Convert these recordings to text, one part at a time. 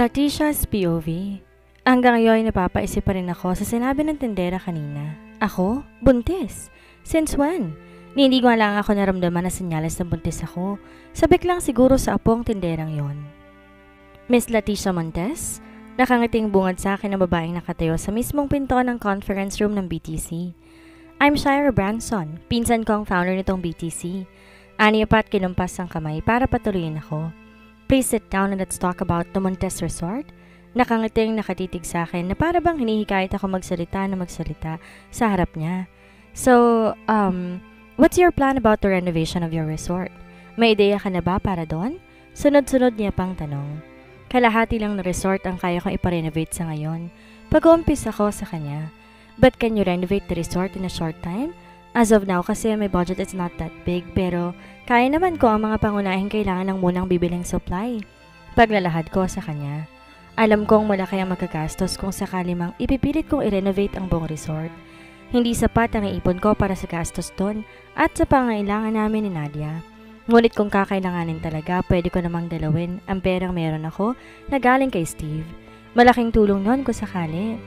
Letitia's POV. Hanggang ngayon napapaisip pa rin ako sa sinabi ng tindera kanina. Ako? Buntis? Since when? Hindi ko lang ako naramdaman na senyales na buntis ako. Sabik lang siguro sa apong tinderang yon. Miss Leticia Montes? Nakangiting bungad sa akin ang babaeng nakatayo sa mismong pinto ng conference room ng BTC. I'm Shira Branson, pinsan ko ang founder nitong BTC. Aniya pa't kinumpas ang kamay para patuloyin ako. Please sit down and let's talk about the Montes Resort. Nakangiting nakatitig sa akin na para bang hinihikayat ako magsalita sa harap niya. So, what's your plan about the renovation of your resort? May ideya ka na ba para doon? Sunod-sunod niya pang tanong. Kalahati lang na resort ang kaya kong iparenovate sa ngayon. Pag-uumpis ako sa kanya. But can you renovate the resort in a short time? As of now kasi my budget is not that big pero kaya naman ko ang mga pangunahing kailangan ng munang bibiling supply. Paglalahad ko sa kanya. Alam kong malaki ang magagastos kung sakali mang ipipilit kong i-renovate ang buong resort. Hindi sapat ang iipon ko para sa gastos doon at sa pangailangan namin ni Nadia. Ngunit kung kakailanganin talaga, pwede ko namang dalawin ang perang meron ako na galing kay Steve. Malaking tulong nun kung sakali.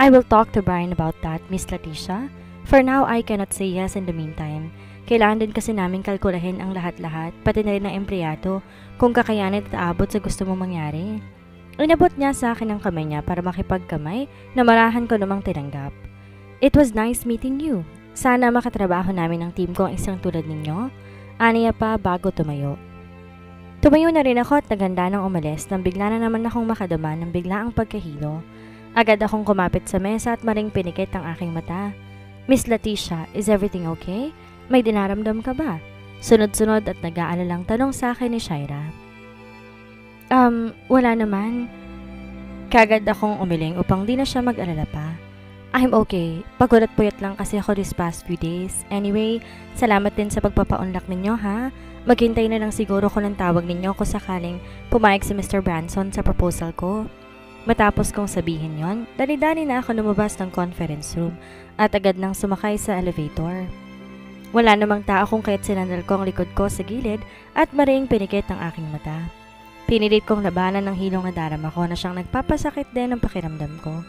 I will talk to Brian about that, Miss Leticia. For now, I cannot say yes in the meantime. Kailangan din kasi namin kalkulahin ang lahat-lahat, pati na rin ng empleyado, kung kakayanin at aabot sa gusto mong mangyari. Inabot niya sa akin ang kamay niya para makipagkamay na marahan ko namang tinanggap. It was nice meeting you. Sana makatrabaho namin ang team ko ang isang tulad ninyo. Aniya pa bago tumayo. Tumayo na rin ako at naghanda ng umalis nang bigla na naman akong makadama ng biglaang pagkahilo. Agad akong kumapit sa mesa at maring pinikit ang aking mata. Miss Leticia, is everything okay? May dinaramdam ka ba? Sunod-sunod at nag-aalalang tanong sa akin ni Shira. Wala naman. Kagad akong umiling upang di na siya mag-alala pa. I'm okay. Pagod at puyat lang kasi ako this past few days. Anyway, salamat din sa pagpapaunlak ninyo ha. Maghintay na lang siguro ko ng tawag ninyo kung sakaling pumayag si Mr. Branson sa proposal ko. Matapos kong sabihin yon, dali-dali na ako lumabas ng conference room at agad nang sumakay sa elevator. Wala namang tao kung kaya't sinandal ko ang likod ko sa gilid at maring pinikit ang aking mata. Pinilit kong labanan ng hilong na darama ko na siyang nagpapasakit din ang pakiramdam ko.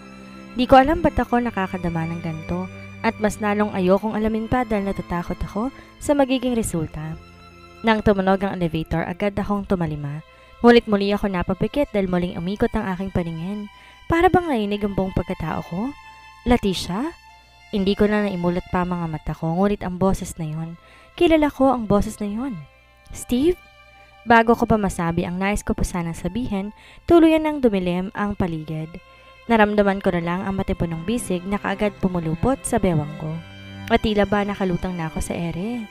Di ko alam ba't ako nakakadama ng ganito at mas lalong ayokong alamin pa dahil natatakot ako sa magiging resulta. Nang tumunog ang elevator, agad akong tumalima. Ngunit muli ako napapikit dahil muling umikot ang aking paningin. Para bang nainig ang buong pagkatao ko? Leticia? Hindi ko na naimulat pa mga mata ko, ngunit ang boses na yon. Kilala ko ang boses na yon. Steve? Bago ko pa masabi ang nais ko pa sanang sabihin, tuluyan nang dumilim ang paligid. Naramdaman ko na lang ang matipunong bisig na kaagad pumulupot sa bewang ko. At tila ba nakalutang na ako sa ere.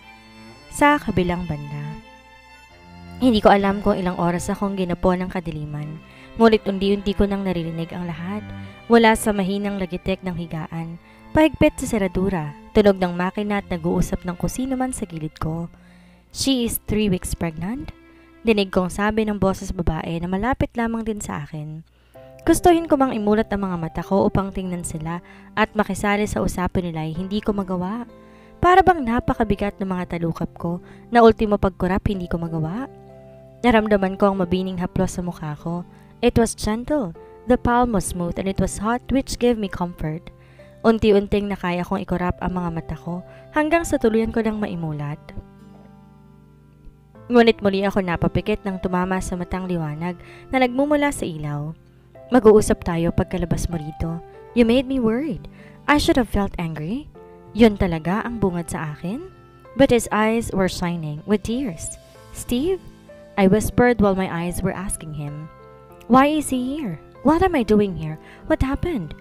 Sa kabilang banda. Hindi ko alam kung ilang oras akong ginapo ng kadiliman. Ngunit unti-unti ko nang naririnig ang lahat. Wala sa mahinang lagitek ng higaan. Pahigpit sa seradura. Tunog ng makina at nag-uusap ng kusino man sa gilid ko. She is 3 weeks pregnant? Dinig kong sabi ng boses babae na malapit lamang din sa akin. Gustuhin ko mang imulat ang mga mata ko upang tingnan sila at makisali sa usapan nila ay hindi ko magawa. Para bang napakabigat ng mga talukap ko na ultimo pagkurap hindi ko magawa. Naramdaman ko ang mabining haplos sa mukha ko. It was gentle, the palm was smooth and it was hot which gave me comfort. Unti-unting nakaya kong ikurap ang mga mata ko hanggang sa tuluyan ko lang maimulat. Ngunit muli ako napapikit nang tumama sa matang liwanag na nagmumula sa ilaw. Mag-uusap tayo pagkalabas mo rito. You made me worried. I should have felt angry. Yun talaga ang bungad sa akin? But his eyes were shining with tears. Steve? I whispered while my eyes were asking him. Why is he here? What am I doing here? What happened?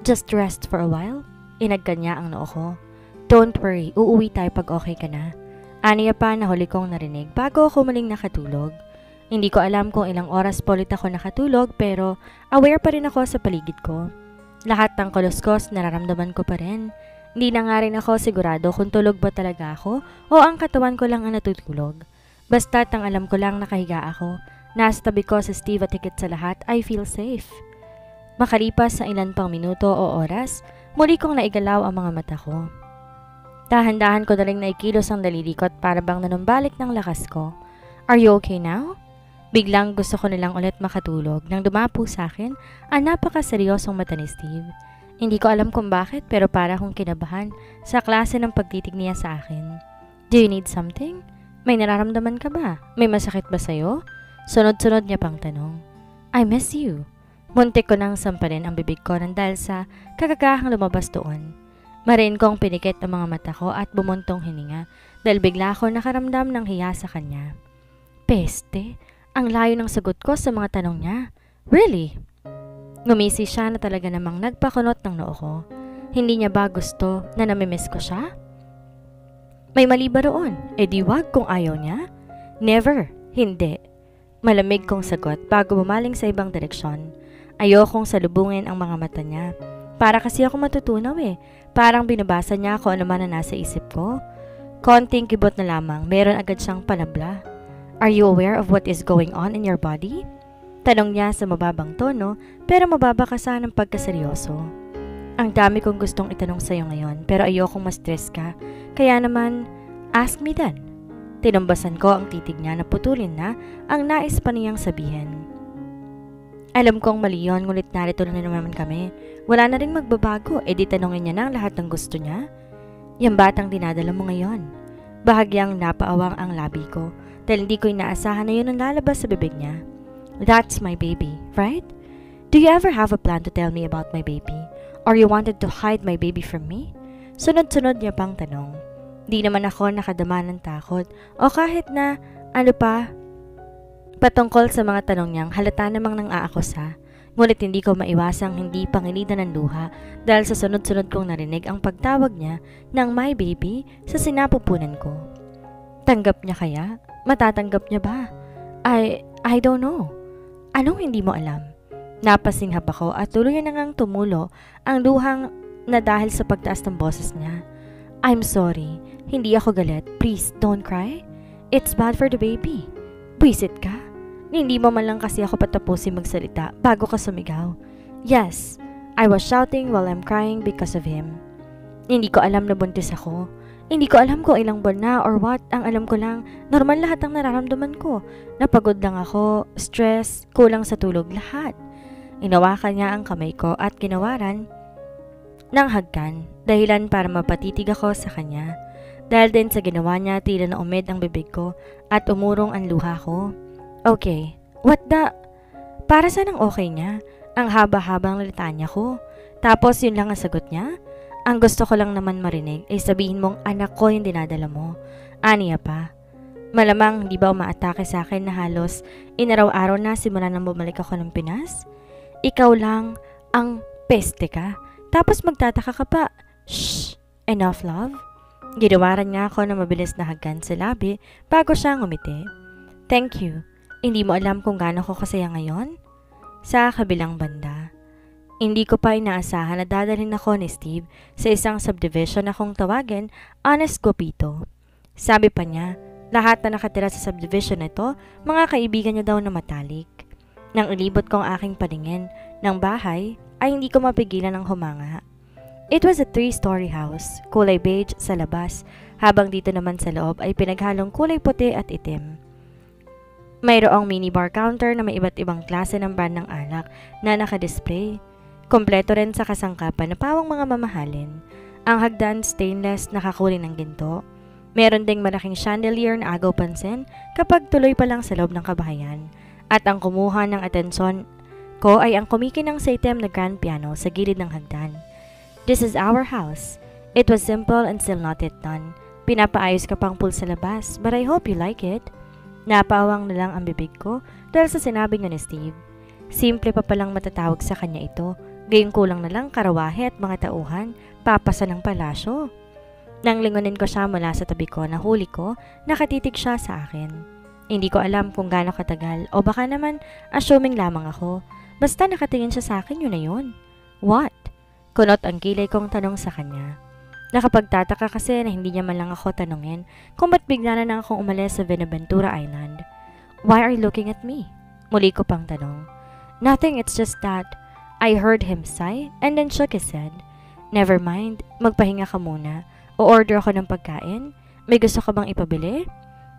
Just rest for a while? Inagka niya ang noo ko. Don't worry, uuwi tayo pag okay ka na. Aniya pa na huli kong narinig bago ako muling nakatulog. Hindi ko alam kung ilang oras pa ulit ako nakatulog pero aware pa rin ako sa paligid ko. Lahat ng kuluskos nararamdaman ko pa rin. Hindi na nga rin ako sigurado kung tulog ba talaga ako o ang katawan ko lang ang natutulog. Basta't ang alam ko lang nakahiga ako. Nasa tabi ko sa Steve at higit sa lahat, I feel safe. Makalipas sa ilan pang minuto o oras, muli kong naigalaw ang mga mata ko. Dahan-dahan ko na rin naikilos ang daliri ko at para bang nanumbalik ng lakas ko. Are you okay now? Biglang gusto ko nilang ulit makatulog nang dumapo sa akin ang napakaseryosong mata ni Steve. Hindi ko alam kung bakit pero para akong kinabahan sa klase ng pagtitig niya sa akin. Do you need something? May nararamdaman ka ba? May masakit ba sa'yo? Sunod-sunod niya pang tanong. I miss you. Muntik ko nang samparin ang bibig ko nang dahil sa kakagahang lumabas doon. Marin kong pinikit ang mga mata ko at bumuntong hininga dahil bigla ako nakaramdam ng hiya sa kanya. Peste, ang layo ng sagot ko sa mga tanong niya. Really? Ngumisi siya na talaga namang nagpakunot ng noo ko. Hindi niya ba gusto na namimiss ko siya? May mali ba roon? E di wag kung ayaw niya? Never, hindi. Malamig kong sagot bago bumaling sa ibang direksyon. Ayokong salubungin ang mga mata niya. Para kasi ako matutunaw Parang binabasa niya kung ano man na nasa isip ko. Konting kibot na lamang, meron agad siyang panabla. Are you aware of what is going on in your body? Tanong niya sa mababang tono pero mababa ka sa ng pagkaseryoso. Ang dami kong gustong itanong sa'yo ngayon pero ayokong ma-stress ka. Kaya naman, ask me then. Tinumbasan ko ang titig niya na putulin na ang nais pa niyang sabihin. Alam kong mali yun, ngunit narito na naman kami. Wala na rin magbabago, di tanongin niya na ang lahat ng gusto niya. Yung batang dinadala mo ngayon. Bahagyang napaawang ang labi ko dahil hindi ko inaasahan na yun ang lalabas sa bibig niya. That's my baby, right? Do you ever have a plan to tell me about my baby? Or you wanted to hide my baby from me? Sunod-sunod niya pang tanong. Di naman ako nakadama ng takot o kahit na patungkol sa mga tanong niyang halata namang nang aakusa. Ngunit hindi ko maiwasang hindi pangilidan ng luha dahil sa sunod-sunod kong narinig ang pagtawag niya ng my baby sa sinapupunan ko. Tanggap niya kaya? Matatanggap niya ba? I don't know. Anong hindi mo alam? Napasinghap ako at tuluyan na ngang tumulo ang luhang na dahil sa pagtaas ng boses niya. I'm sorry. Hindi ako galit. Please, don't cry. It's bad for the baby. Buisit ka? Hindi mo man lang kasi ako patapusin magsalita bago ka sumigaw. Yes, I was shouting while I'm crying because of him. Hindi ko alam na buntis ako. Hindi ko alam kung ilang buwan na or what. Ang alam ko lang, normal lahat ang nararamdaman ko. Napagod lang ako, stress, kulang sa tulog, lahat. Inawakan niya ang kamay ko at ginawaran ng hagkan, dahilan para mapatitig ako sa kanya. Dahil din sa ginawa niya, tila na umid ang bibig ko at umurong ang luha ko. Okay, what the? Para saan ang okay niya? Ang haba-habang litanya ko. Tapos yun lang ang sagot niya? Ang gusto ko lang naman marinig ay sabihin mong anak ko yung dinadala mo. Aniya pa. Malamang hindi ba umaatake sa akin na halos inaraw-araw na simula nang bumalik ako ng Pinas? Ikaw lang ang peste ka. Tapos magtataka ka pa. Shh! Enough love? Ginawaran nga ako ng mabilis na haggan sa labi bago siya ngumiti. Thank you. Hindi mo alam kung gaano ko kasaya ngayon? Sa kabilang banda. Hindi ko pa inaasahan na dadalhin ako ni Steve sa isang subdivision na kung tawagin Honest Guapito. Sabi pa niya, lahat na nakatira sa subdivision na ito, mga kaibigan niya daw na matalik. Nang ilibot ko ang aking paningin ng bahay, ay hindi ko mapigilan ng humanga. It was a 3-story house, kulay beige sa labas, habang dito naman sa loob ay pinaghalong kulay puti at itim. Mayroong minibar counter na may iba't ibang klase ng brand ng alak na nakadisplay. Kompleto rin sa kasangkapan na pawang mga mamahalin. Ang hagdan stainless na kakulay ng ginto. Meron ding malaking chandelier na agaw pansin kapag tuloy pa lang sa loob ng kabahayan. At ang kumuha ng atensyon ko ay ang kumikinang sa item na grand piano sa gilid ng hagdan. This is our house. It was simple and still not yet done. Pinapaayos ka pang pool sa labas, but I hope you like it. Napawang na lang ang bibig ko dahil sa sinabi niya ni Steve. Simple pa palang matatawag sa kanya ito. Gayong kulang na lang karawahe at mga tauhan, papasa ng palasyo. Nang lingunin ko siya mula sa tabi ko, nahuli ko, nakatitig siya sa akin. Hindi ko alam kung gaano katagal o baka naman assuming lamang ako. Basta nakatingin siya sa akin, yun na yun. What? Kunot ang kilay kong tanong sa kanya. Nakapagtataka kasi na hindi niya man lang ako tanungin kung ba't bigla na lang akong umalis sa Venaventura Island. Why are you looking at me? Muli ko pang tanong. Nothing, it's just that I heard him sigh and then shook his head. Never mind, magpahinga ka muna. O-order ako ng pagkain. May gusto ka bang ipabili?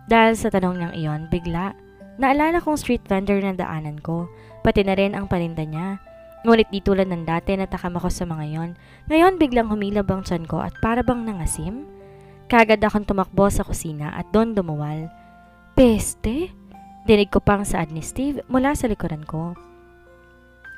Dahil sa tanong niyang iyon, bigla Naalala kong street vendor na daanan ko, pati na rin ang paninda niya. Ngunit di tulad ng dati natakam ako sa mga yon. Ngayon biglang humilab ang tiyan ko at para bang nangasim. Kagad akong tumakbo sa kusina at doon dumuwal. Peste? Dinig ko pang saad ni Steve mula sa likuran ko.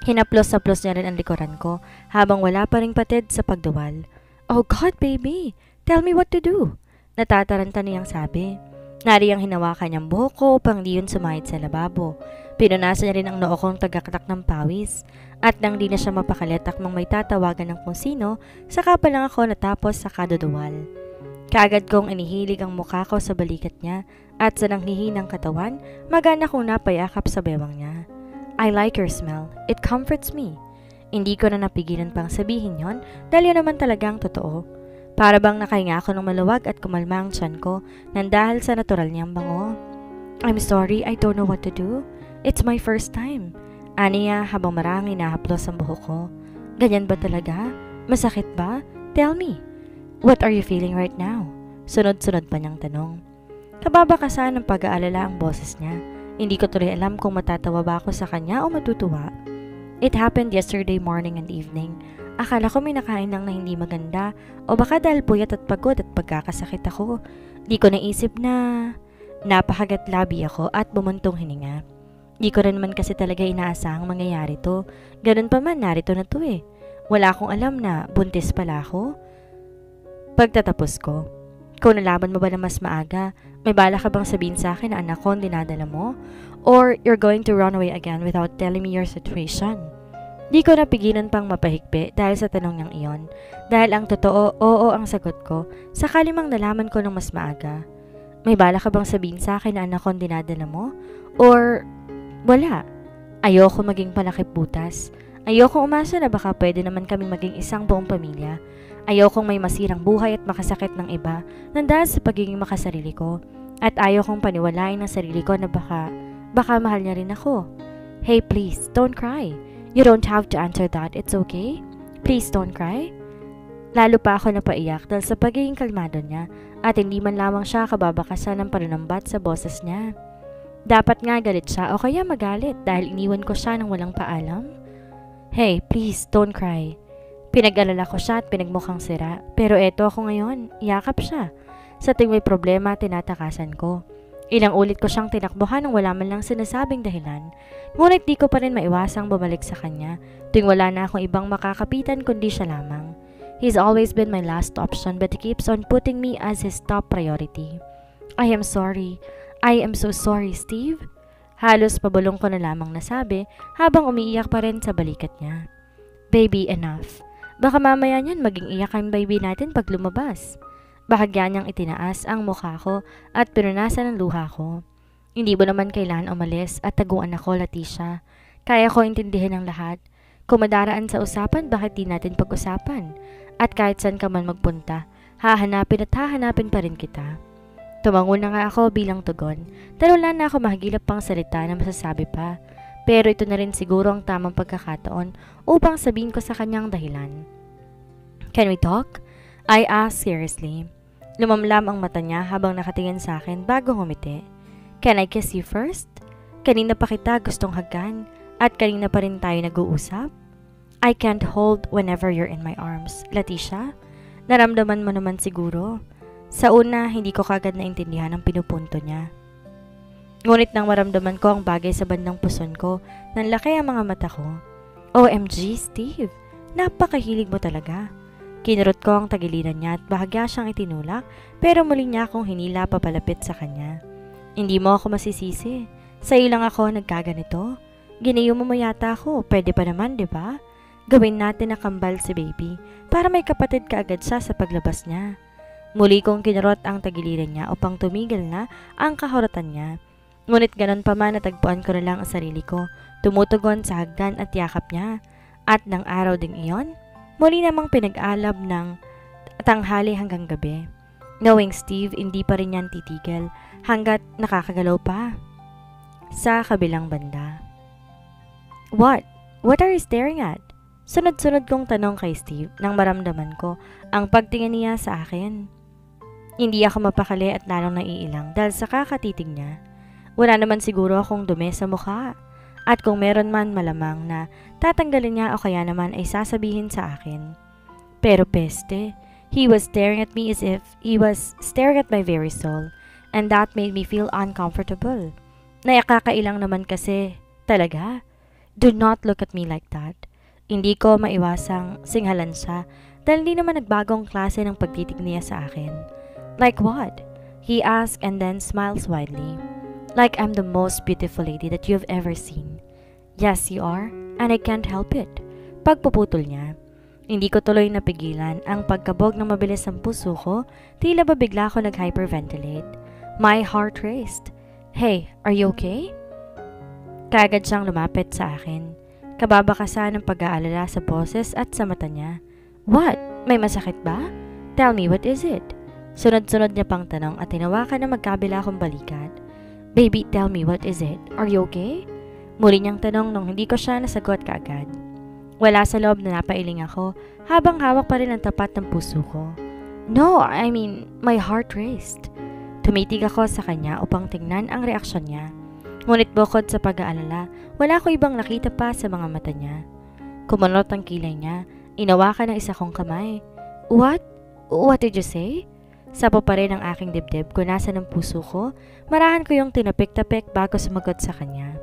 Hinaplos-saplos niya rin ang likuran ko habang wala pa ring patid sa pagduwal. Oh God, baby! Tell me what to do! Natataranta niyang sabi. Nariyang hinawakan niyang buhok ko upang di yun sumahid sa lababo. Pinunasan niya rin ang noo kong tagaktak ng pawis. At nang di na siya mapakalitak mang may tatawagan ng kung sino, saka pa lang ako natapos sa kaduduwal. Kaagad kong inihilig ang mukha ko sa balikat niya at sa nanghihinang katawan, magana kong napayakap sa bewang niya. I like your smell. It comforts me. Hindi ko na napigilan pang sabihin yon dahil yun naman talagang totoo. Para bang nakahinga ako ng maluwag at kumalma ang tiyan ko nang dahil sa natural niyang bango. I'm sorry, I don't know what to do. It's my first time. Aniya habang marang hinahaplos ang buhok ko. Ganyan ba talaga? Masakit ba? Tell me. What are you feeling right now? Sunod-sunod pa niyang tanong. Kababakasan ng pag-aalala ang boses niya. Hindi ko tuloy alam kung matatawa ba ako sa kanya o matutuwa. It happened yesterday morning and evening. Akala ko may nakain lang na hindi maganda o baka dahil puyat at pagod at pagkakasakit ako. Di ko naisip na napakagatlabi ako at bumuntong hininga. Di ko rin naman kasi talaga inaasahang mangyayari to. Ganun pa man, narito na to eh. Wala akong alam na buntis pala ako. Pagtatapos ko, kung nalaman mo ba na mas maaga, may bala ka bang sabihin sa akin na anak ko ang dinadala mo? Or you're going to run away again without telling me your situation? Di ko napigilan pang mapahigpi dahil sa tanong niyang iyon. Dahil ang totoo, oo ang sagot ko, sakali mang nalaman ko ng mas maaga. May bala ka bang sabihin sa akin na anak ko ang dinadala mo? Or wala. Ayoko maging palakiputas. Ayoko umasa na baka pwede naman kaming maging isang buong pamilya. Ayokong may masirang buhay at makasakit ng iba nandahil sa pagiging makasarili ko. At ayokong paniwalain ng sarili ko na baka mahal niya rin ako. Hey please, don't cry. You don't have to answer that, it's okay? Please don't cry. Lalo pa ako napaiyak dahil sa pagiging kalmado niya at hindi man lamang siya kababakasan ng panunambat sa boses niya. Dapat nga galit siya o kaya magalit dahil iniwan ko siya nang walang paalam. Hey, please, don't cry. Pinag-alala ko siya at pinagmukhang sira. Pero eto ako ngayon, yakap siya. Sa tuwing may problema, tinatakasan ko. Ilang ulit ko siyang tinakbuhan nang wala man lang sinasabing dahilan. Ngunit di ko pa rin maiwasang bumalik sa kanya tuwing wala na akong ibang makakapitan kundi siya lamang. He's always been my last option but he keeps on putting me as his top priority. I am sorry. I am so sorry, Steve. Halos pabulong ko na lamang nasabi habang umiiyak pa rin sa balikat niya. Baby, enough. Baka mamaya niyan maging iyak ang baby natin pag lumabas. Bahagya niyang itinaas ang mukha ko at pinunasan ang luha ko. Hindi mo naman kailangan umalis at taguan ako, Leticia. Kaya ko intindihin ang lahat. Kung madaraan sa usapan, bakit di natin pag-usapan? At kahit saan ka man magpunta, hahanapin pa rin kita. Tumango na nga ako bilang tugon. Wala na ako mahagilap pang salita na masasabi pa. Pero ito na rin siguro ang tamang pagkakataon upang sabihin ko sa kanyang dahilan. Can we talk? I asked seriously. Lumamlam ang mata niya habang nakatingin sa akin bago ngumiti. Can I kiss you first? Kanina pa kita gustong hagkan at kanina pa rin tayo nag-uusap. I can't hold whenever you're in my arms. Leticia, naramdaman mo naman siguro. Sa una, hindi ko kagad naintindihan ang pinupunto niya. Ngunit nang maramdaman ko ang bagay sa bandang puson ko, nanlaki ang mga mata ko. OMG, Steve, napakahilig mo talaga. Kinurot ko ang tagiliran niya at bahagya siyang itinulak, pero muli niya akong hinila papalapit sa kanya. Hindi mo ako masisisi. Sa iyo lang ako nagkaganito. Ginayo mo yata ako, pwede pa naman, di ba? Gawin natin na kambal si baby, para may kapatid ka agad siya sa paglabas niya. Muli kong kinurot ang tagiliran niya upang tumigil na ang kahorotan niya. Ngunit ganon pa man natagpuan ko na lang ang sarili ko, tumutugon sa hagdan at yakap niya. At ng araw ding iyon, muli namang pinag-alab ng tanghali hanggang gabi. Knowing Steve, hindi pa rin yan titigil hanggat nakakagalaw pa. Sa kabilang banda. What? What are you staring at? Sunod-sunod kong tanong kay Steve nang maramdaman ko ang pagtingin niya sa akin. Hindi ako mapakali at lalong naiilang dahil sa kakatitig niya. Wala naman siguro akong dumi sa mukha. At kung meron man, malamang na tatanggalin niya o kaya naman ay sasabihin sa akin. Pero peste, he was staring at me as if he was staring at my very soul, and that made me feel uncomfortable. Nakakailang naman kasi, talaga. Do not look at me like that. Hindi ko maiwasang singhalan siya dahil hindi naman nagbagong klase ng pagtitig niya sa akin. Like what? He asked and then smiles widely. Like I'm the most beautiful lady that you've ever seen. Yes, you are, and I can't help it. Pagpuputol niya. Hindi ko tuloy napigilan ang pagkabog ng mabilis ng puso ko, tila ba bigla ako nag-hyperventilate. My heart raced. Hey, are you okay? Kaagad siyang lumapit sa akin. Kababakasan ng pag-aalala sa boses at sa mata niya. What? May masakit ba? Tell me, what is it? Sunod-sunod niya pang tanong at tinawakan na magkabila akong balikat. Baby, tell me, what is it? Are you okay? Muli niyang tanong nung hindi ko siya nasagot kaagad. Wala sa loob na napailing ako habang hawak pa rin ang tapat ng puso ko. No, I mean, my heart raced. Tumitig ako sa kanya upang tingnan ang reaksyon niya. Ngunit bukod sa pag-aalala, wala ko ibang nakita pa sa mga mata niya. Kumunot ang kilay niya, inawakan ng isa kong kamay. What? What did you say? Sapo pa rin ang aking dibdib kung nasa ng puso ko, marahan ko yung tinapik-tapik bago sumagot sa kanya.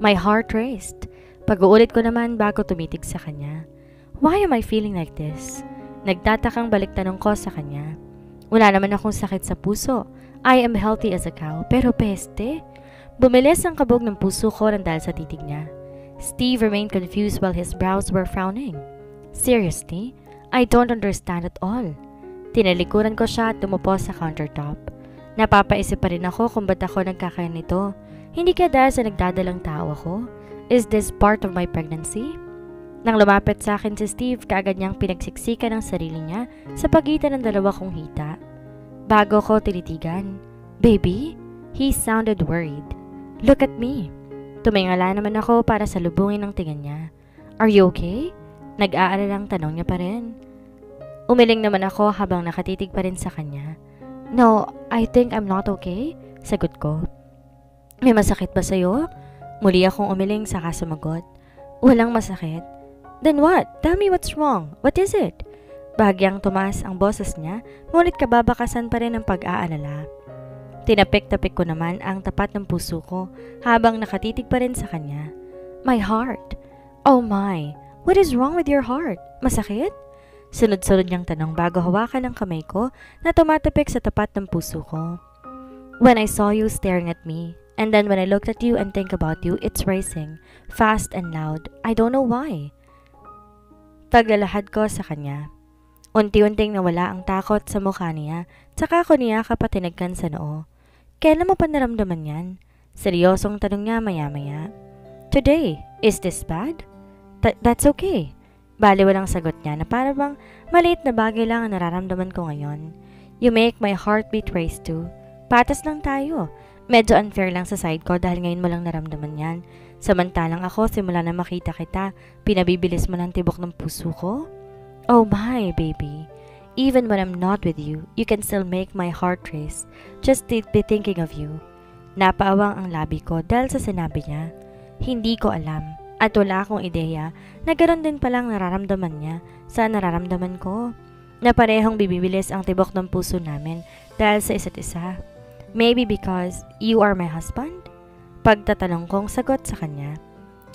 My heart raced. Pag-uulit ko naman bago tumitig sa kanya. Why am I feeling like this? Nagtatakang balik tanong ko sa kanya. Wala naman akong sakit sa puso. I am healthy as a cow. Pero peste? Bumilis ang kabog ng puso ko nang dahil sa titig niya. Steve remained confused while his brows were frowning. Seriously? I don't understand at all. Tinalikuran ko siya at tumupo sa countertop. Napapaisip pa rin ako kung ba't ako nagkakayan nito. Hindi kaya dahil sa nagdadalang tao ako? Is this part of my pregnancy? Nang lumapit sa akin si Steve, kaagad niyang pinagsiksikan ang sarili niya sa pagitan ng dalawa kong hita. Bago ko tinitigan, Baby? He sounded worried. Look at me. Tumingala naman ako para salubungin ang tingin niya. Are you okay? Nag-aalalang tanong niya pa rin. Umiling naman ako habang nakatitig pa rin sa kanya. No, I think I'm not okay. Sagot ko. May masakit ba sa'yo? Muli akong umiling saka sumagot. Walang masakit. Then what? Tell me what's wrong. What is it? Bahagyang tumaas ang boses niya, ngunit kababakasan pa rin ang pag-aalala. Tinapik-tapik ko naman ang tapat ng puso ko habang nakatitig pa rin sa kanya. My heart. Oh my, what is wrong with your heart? Masakit? Sunod-sunod niyang tanong bago hawakan ang kamay ko na tumatapik sa tapat ng puso ko. When I saw you staring at me, and then when I looked at you and think about you, it's racing, fast and loud. I don't know why. Paglalahad ko sa kanya. Unti-unting nawala ang takot sa mukha niya, tsaka ko niya kapatinagkan sa noo. Kailan mo pa naramdaman yan? Seryosong tanong niya maya-maya. Today, is this bad? That's okay. Baliwalang sagot niya na para bang maliit na bagay lang ang nararamdaman ko ngayon. You make my heartbeat race too. Patas lang tayo. Medyo unfair lang sa side ko dahil ngayon mo lang naramdaman yan. Samantalang ako, simula na makita kita, pinabibilis mo ng tibok ng puso ko. Oh my, baby. Even when I'm not with you, you can still make my heart race. Just be thinking of you. Napaawang ang labi ko dahil sa sinabi niya. Hindi ko alam at wala akong ideya na ganoon din palang nararamdaman niya sa nararamdaman ko. Na parehong bibibilis ang tibok ng puso namin dahil sa isa't isa. Maybe because you are my husband? Pagtatanong kong sagot sa kanya.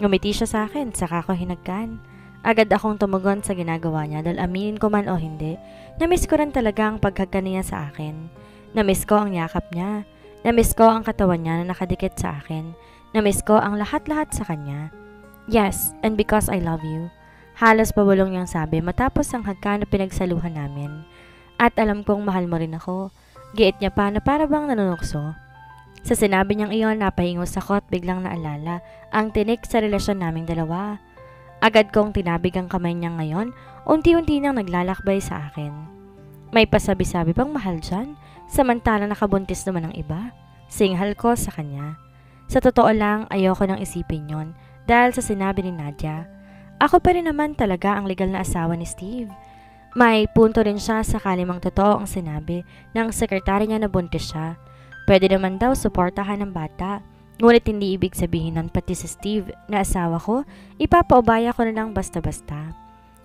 Ngumiti siya sa akin, saka ko hinagkan. Agad akong tumugon sa ginagawa niya dahil aminin ko man o hindi, namiss ko rin talaga ang paghagkan niya sa akin. Namiss ko ang yakap niya. Namiss ko ang katawan niya na nakadikit sa akin. Namiss ko ang lahat-lahat sa kanya. Yes, and because I love you. Halos pabulong niyang sabi matapos ang hagkan na pinagsaluhan namin. At alam kong mahal mo rin ako. Giit niya pa na para bang nanunukso. Sa sinabi niyang iyon, napahingos ako at biglang naalala ang tinik sa relasyon naming dalawa. Agad kong tinabig ang kamay niya ngayon, unti-unti nang naglalakbay sa akin. May pasabi-sabi bang mahal dyan, samantala nakabuntis naman ng iba? Singhal ko sa kanya. Sa totoo lang, ayoko nang isipin yon dahil sa sinabi ni Nadia. Ako pa rin naman talaga ang legal na asawa ni Steve. May punto rin siya sakali mang totoo ang sinabi ng sekretary niya na buntis siya. Pwede naman daw suportahan ng bata Ngunit hindi ibig sabihin nun pati si Steve na asawa ko, ipapaubaya ko na lang basta-basta.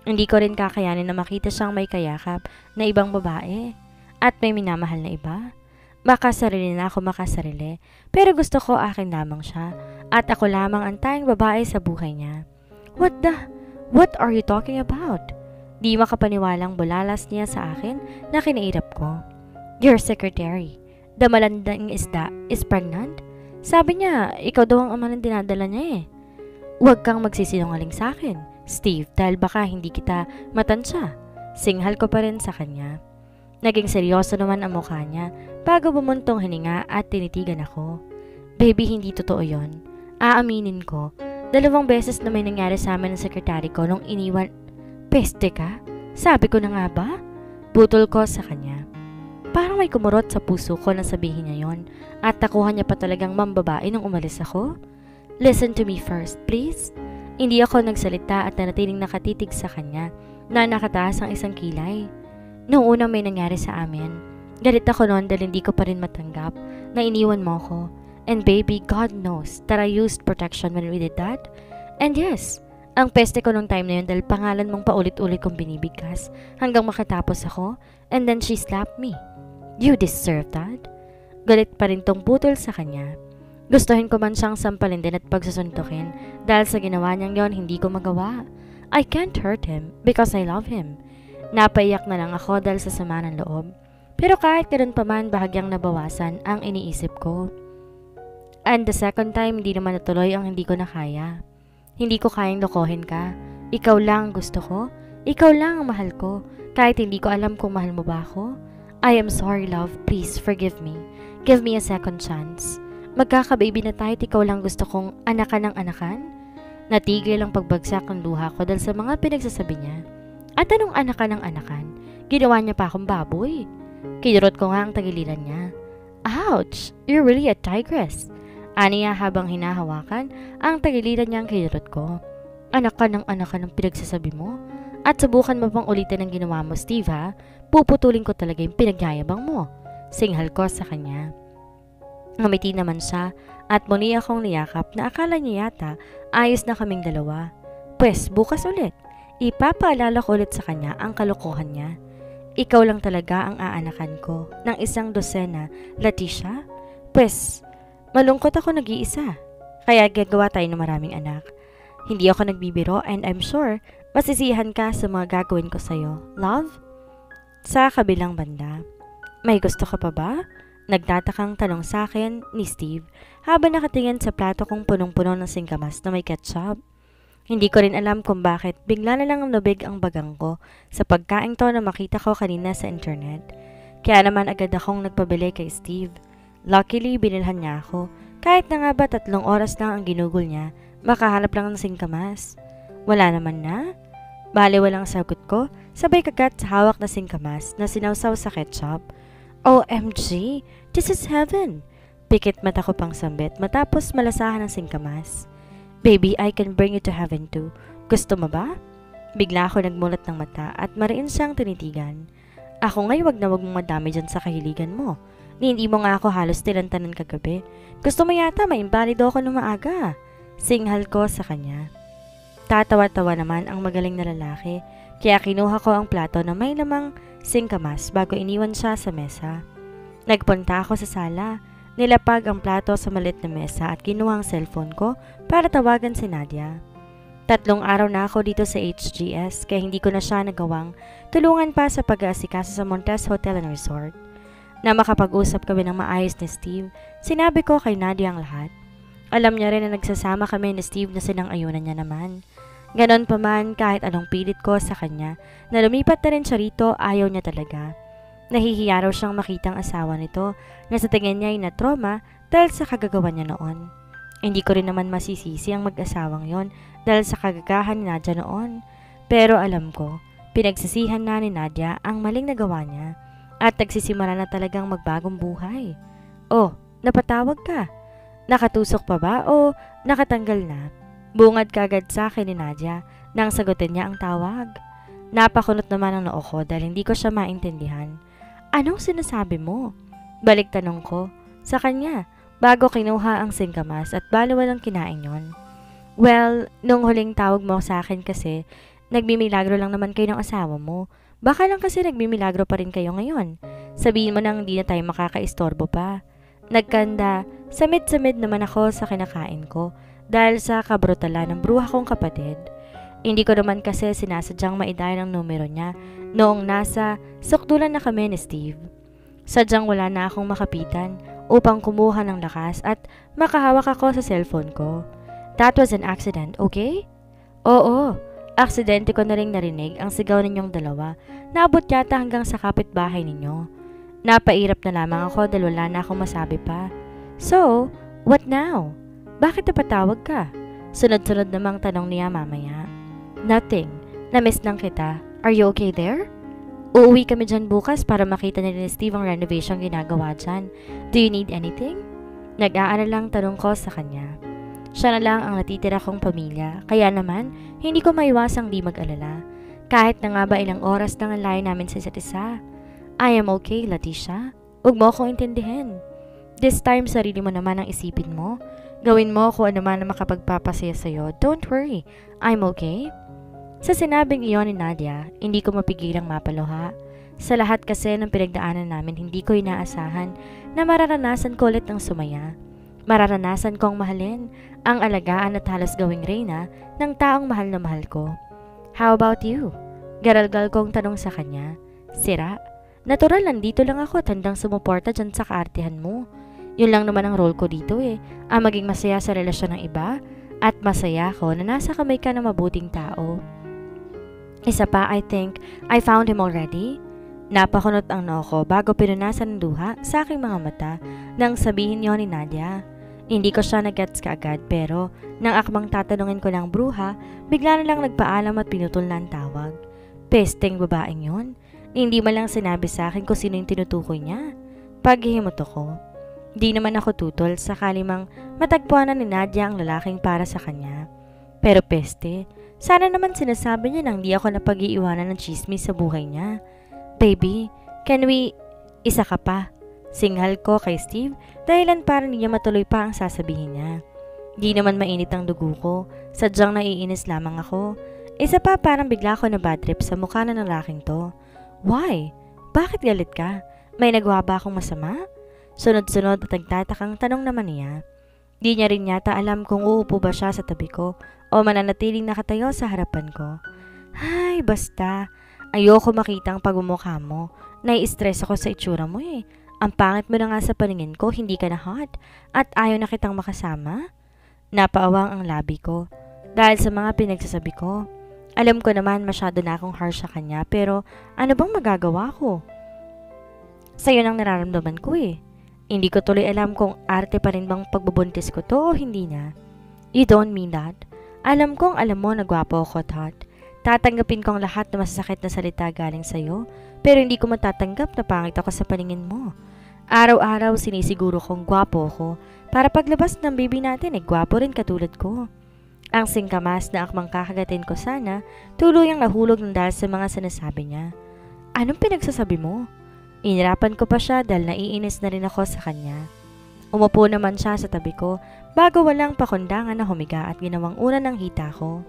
Hindi ko rin kakayanin na makita siyang may kayakap na ibang babae at may minamahal na iba. Makasarili na ako makasarili, pero gusto ko akin lamang siya at ako lamang ang tayong babae sa buhay niya. What are you talking about? Di makapaniwalang bulalas niya sa akin na kinairap ko. Your secretary, the malandang isda, is pregnant? Sabi niya, ikaw daw ang ama ng dinadala niya eh. Huwag kang magsisinungaling sa akin, Steve, dahil baka hindi kita matansya. Singhal ko pa rin sa kanya. Naging seryoso naman ang mukha niya bago bumuntong hininga at tinitigan ako. Baby, hindi totoo yon. Aaminin ko, 2 beses na may nangyari sa amin ng sekretary ko nung iniwan. Peste ka? Sabi ko na nga ba? Putol ko sa kanya. Parang may kumurot sa puso ko na sabihin niya yon at nakuha niya pa talagang mambabae nung umalis ako. Listen to me first, please. Hindi ako nagsalita at nanatiling nakatitig sa kanya na nakataas ang isang kilay. Noong unang may nangyari sa amin, galit ako noon dahil hindi ko pa rin matanggap na iniwan mo ko. And baby, God knows that I used protection when we did that. And yes, ang peste ko nung time na yun dahil pangalan mong paulit-ulit kong binibigkas hanggang makatapos ako, and then she slapped me. You deserve that. Galit pa rin tong putol sa kanya. Gustuhin ko man siyang sampalin din at pagsusuntukin dahil sa ginawa niyang yon hindi ko magawa. I can't hurt him because I love him. Napaiyak na lang ako dahil sa sama ng loob. Pero kahit ganoon pa man, bahagyang nabawasan ang iniisip ko. And the second time, hindi naman natuloy ang hindi ko na kaya. Hindi ko kayang lokohin ka. Ikaw lang ang gusto ko. Ikaw lang ang mahal ko. Kahit hindi ko alam kung mahal mo ba ako. I am sorry, love. Please, forgive me. Give me a second chance. Magkakababy na tayo at ikaw lang gusto kong anakan ng anakan? Natigil ang pagbagsak ng luha ko dahil sa mga pinagsasabi niya. At anong anakan ng anakan? Ginawa niya pa akong baboy. Kinurot ko nga ang tagiliran niya. Ouch! You're really a tigress. Aniya habang hinahawakan ang tagiliran niyang kinurot ko. Anakan ng pinagsasabi mo? At subukan mo pang ulitin ang ginawa mo, Steve, ha? Puputulin ko talaga yung pinagyayabang mo. Singhal ko sa kanya. Ngumiti naman siya at muli akong niyakap na akala niya yata ayos na kaming dalawa. Pwes, bukas ulit. Ipapaalala ko ulit sa kanya ang kalokohan niya. Ikaw lang talaga ang aanakan ko ng 1 dosena, Leticia? Pwes, malungkot ako nag-iisa. Kaya gagawa tayo ng maraming anak. Hindi ako nagbibiro and I'm sure masisihan ka sa mga gagawin ko sa'yo. Love? Sa kabilang banda. May gusto ka pa ba? Nagtatakang tanong sa akin ni Steve habang nakatingin sa plato kong punong-puno ng singkamas na may ketchup. Hindi ko rin alam kung bakit bigla na lang nabig ang bagang ko sa pagkain to na makita ko kanina sa internet. Kaya naman agad akong nagpabili kay Steve. Luckily, binilhan niya ako. Kahit na nga ba 3 oras lang ang ginugol niya, makahanap lang ng singkamas. Wala naman na. Bale walang sagot ko, sabay kagat sa hawak na singkamas na sinawsaw sa ketchup. OMG, this is heaven! Pikit mata ko pang sambit matapos malasahan ng singkamas. Baby, I can bring you to heaven too. Gusto mo ba? Bigla ako nagmulat ng mata at mariin siyang tinitigan. Ako ngay wag na wag mong madami dyan sa kahiligan mo. Hindi mo nga ako halos tilantanan kagabi. Gusto mo yata maimbalido ako ng maaga. Singhal ko sa kanya. Tatawa-tawa naman ang magaling na lalaki, kaya kinuha ko ang plato na may lamang singkamas bago iniwan siya sa mesa. Nagpunta ako sa sala. Nilapag ang plato sa maliit na mesa at kinuha ang cellphone ko para tawagan si Nadia. 3 araw na ako dito sa HGS kaya hindi ko na siya nagawang tulungan pa sa pag-aasikaso sa Montes Hotel and Resort. Na makapag-usap kami ng maayos ni Steve, sinabi ko kay Nadia ang lahat. Alam niya rin na nagsasama kami ni Steve na sinang-ayunan niya naman. Ganon pa man kahit anong pilit ko sa kanya na lumipat na rin siya rito, ayaw niya talaga. Nahihiya raw siyang makitang asawa nito na sa tingin niya ay na-trauma dahil sa kagagawa niya noon. Hindi ko rin naman masisisi ang mag-asawang yon dahil sa kagagahan ni Nadia noon. Pero alam ko, pinagsisihan na ni Nadia ang maling nagawa niya at nagsisimula na talagang magbagong buhay. Oh, napatawag ka? Nakatusok pa ba o nakatanggal na? Bungad kagad sa akin ni Nadia nang sagutin niya ang tawag. Napakunot naman ang noo ko dahil hindi ko siya maintindihan. Anong sinasabi mo? Balik tanong ko sa kanya. bago kinuha ang singkamas at baliwal ang kinain yon. Well, nung huling tawag mo sa akin kasi, nagmimilagro lang naman kayo ng asawa mo. Baka lang kasi nagmimilagro pa rin kayo ngayon. Sabihin mo nang hindi na tayo makakaistorbo pa. Nagkanda, samid-samid naman ako sa kinakain ko dahil sa kabrutalan ng bruha kong kapatid. Hindi ko naman kasi sinasadyang maidayan ang numero niya noong nasa sukdulan na kami ni Steve. Sadyang wala na akong makapitan upang kumuha ng lakas at makahawak ako sa cellphone ko. That was an accident, okay? Oo, aksidente ko na rin narinig ang sigaw ninyong dalawa. Naabot yata hanggang sa kapitbahay ninyo. Napairap na lamang ako dahil wala na akong masabi pa. So, what now? Bakit napatawag ka? Sunod-sunod namang tanong niya mamaya. Nothing. Namiss lang kita. Are you okay there? Uuwi kami dyan bukas para makita ni Steve ang renovation ginagawa dyan. Do you need anything? Nag-aalala lang tanong ko sa kanya. Siya na lang ang natitira kong pamilya, kaya naman, hindi ko maiwasang di mag-alala. Kahit na nga ba ilang oras lang ang layo namin sa isa't isa. I am okay, Leticia. Huwag mo akong intindihin. This time, sarili mo naman ang isipin mo. Gawin mo kung ano man na makapagpapasaya sa'yo. Don't worry, I'm okay. Sa sinabing iyon ni Nadia, hindi ko mapigilang mapaluha. Sa lahat kasi ng pinagdaanan namin, hindi ko inaasahan na mararanasan ko ulit ng sumaya. Mararanasan kong mahalin ang alagaan at halos gawing reyna ng taong mahal na mahal ko. How about you? Garalgal kong tanong sa kanya. Sira, natural nandito lang ako at handang sumuporta dyan sa kaartihan mo. Yun lang naman ang role ko dito ang maging masaya sa relasyon ng iba at masaya ko na nasa kamay ka ng mabuting tao. Isa pa, I think I found him already. Napakunot ang noo ko bago pinunasan ng duha sa aking mga mata nang sabihin niyo ni Nadia. Hindi ko siya nag-gets kaagad pero nang akmang tatanungin ko ng bruha, bigla na lang nagpaalam at pinutol na ang tawag. Pesteng babaeng yon. Hindi man lang sinabi sa akin kung sino yung tinutukoy niya. Paghihimuto ko. Di naman ako tutol sakali mang matagpuan na ni Nadia ang lalaking para sa kanya. Pero peste, sana naman sinasabi niya nang di ako napag-iiwanan ng chismis sa buhay niya. Baby, can we... Isa ka pa. Singhal ko kay Steve dahilan para niya matuloy pa ang sasabihin niya. Di naman mainit ang dugo ko, sadyang naiinis lamang ako. Isa pa parang bigla ko na bad trip sa mukha ng lalaking to. Why? Bakit galit ka? May nagawa ba akong masama? Sunod-sunod at nagtatakang tanong naman niya. Di niya rin yata alam kung uupo ba siya sa tabi ko o mananatiling nakatayo sa harapan ko. Ay, basta. Ayoko makita ang pagmumukha mo. Nai-stress ako sa itsura mo Ang pangit mo na nga sa paningin ko, hindi ka na hot. At ayaw na kitang makasama? Napaawang ang labi ko. Dahil sa mga pinagsasabi ko. Alam ko naman masyado na akong harsh sa kanya, pero ano bang magagawa ko? Sa'yo nang nararamdaman ko Hindi ko tuloy alam kung arte pa rin bang pagbubuntis ko to o hindi na. You don't mean that. Alam kong alam mo na gwapo ako at hot. Tatanggapin kong lahat na masasakit na salita galing sa'yo, pero hindi ko matatanggap na pangit ako sa paningin mo. Araw-araw sinisiguro kong gwapo ako para paglabas ng baby natin gwapo rin katulad ko. Ang singkamas na akmang kakagatin ko sana, tuluyang nahulog ng dahil sa mga sinasabi niya. Anong pinagsasabi mo? Inirapan ko pa siya dahil naiinis na rin ako sa kanya. Umupo naman siya sa tabi ko bago walang pakundangan na humiga at ginawang una ng hita ko.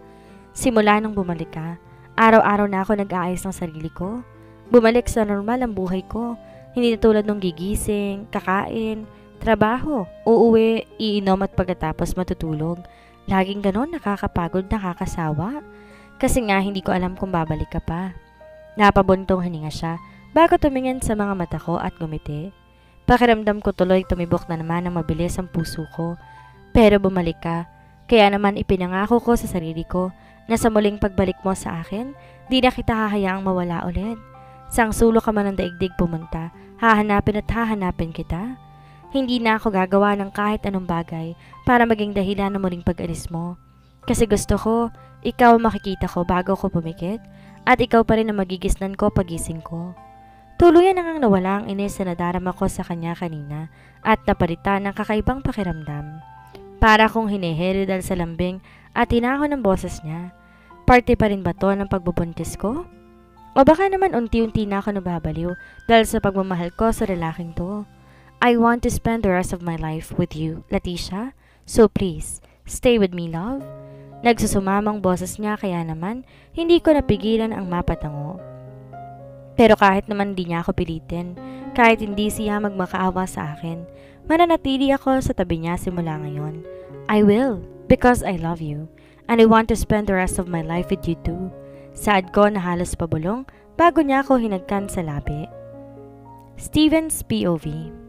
Simula nung bumalik ka, araw-araw na ako nag-aayos ng sarili ko. Bumalik sa normal ang buhay ko. Hindi tulad nung gigising, kakain, trabaho, uuwi, iinom at pagkatapos matutulog. Laging ganon, nakakapagod, nakakasawa. Kasi nga hindi ko alam kung babalik ka pa. Napabuntong hininga siya bago tumingin sa mga mata ko at gumiti. Pakiramdam ko tuloy tumibok na naman ng mabilis ang puso ko. Pero bumalik ka, kaya naman ipinangako ko sa sarili ko na sa muling pagbalik mo sa akin, di na kita hahayaang mawala ulit. Sang sulok ka man ng daigdig pumunta, hahanapin at hahanapin kita. Hindi na ako gagawa ng kahit anong bagay para maging dahilan ng muling pag-alis mo. Kasi gusto ko, ikaw makikita ko bago ko pumikit at ikaw pa rin ang magigisnan ko pagising ko. Tuluyan na ngang nawala ang inis na nadarama ko sa kanya kanina at napalitan ng kakaibang pakiramdam. Para kong hinihiri dahil sa lambing at hinahon ng boses niya. Parte pa rin ba to ng pagbubuntis ko? O baka naman unti-unti na ako nababaliw dahil sa pagmamahal ko sa lalaking to. I want to spend the rest of my life with you, Leticia. So please, stay with me, love. Nagsusumamang boses niya kaya naman hindi ko napigilan ang mapatango. Pero kahit naman di niya ako pilitin, kahit hindi siya magmakaawa sa akin, mananatili ako sa tabi niya simula ngayon. I will, because I love you, and I want to spend the rest of my life with you too. Saad ko na halos pabulong bago niya ako hinagkan sa labi. Steven's POV.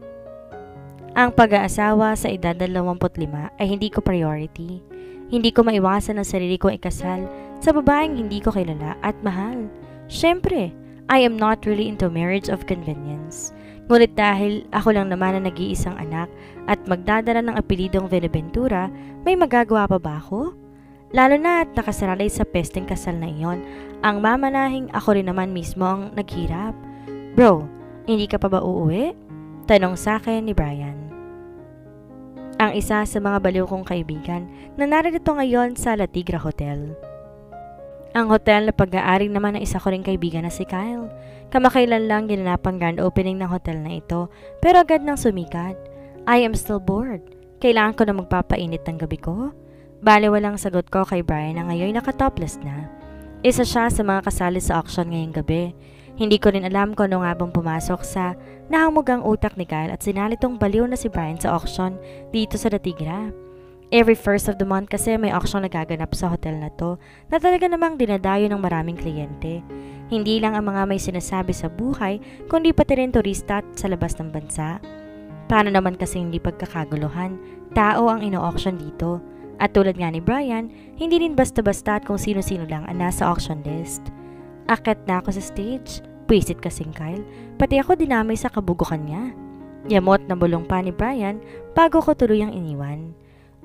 Ang pag-aasawa sa edad na 25 ay hindi ko priority. Hindi ko maiwasan ang sarili kong ikasal sa babaeng hindi ko kilala at mahal. Siyempre, I am not really into marriage of convenience. Ngunit dahil ako lang naman ang nag-iisang anak at magdadala ng apelidong Veneventura, may magagawa pa ba ako? Lalo na at nakasalalay sa pesteng kasal na iyon, ang mamanahing ako rin naman mismo ang naghirap. Bro, hindi ka pa ba uuwi? Tanong sa akin ni Brian. Ang isa sa mga baliw kong kaibigan na narito ngayon sa La Tigra Hotel. Ang hotel na pag-aari naman ng isa ko ring kaibigan na si Kyle. Kamakailan lang ginanapang grand opening ng hotel na ito pero agad nang sumikat. I am still bored. Kailangan ko na magpapainit ng gabi ko? Bale walang sagot ko kay Brian na ngayon nakatopless na. Isa siya sa mga kasali sa auction ngayong gabi. Hindi ko rin alam kung ano nga bang pumasok sa nahamugang utak ni Kyle at sinalitong baliw na si Brian sa auction dito sa La Tigra. Every first of the month kasi may auction na gaganap sa hotel na to na talaga namang dinadayo ng maraming kliyente. Hindi lang ang mga may sinasabi sa buhay kundi pati rin turista sa labas ng bansa. Paano naman kasi hindi pagkakaguluhan, tao ang ino-auction dito. At tulad nga ni Brian, hindi rin basta-basta at kung sino-sino lang ang nasa auction list. Akyat na ako sa stage. Pwisit kasing Kyle. Pati ako dinamay sa kabugukan niya. Yamot na bulong pa ni Brian bago ko tuluyang iniwan.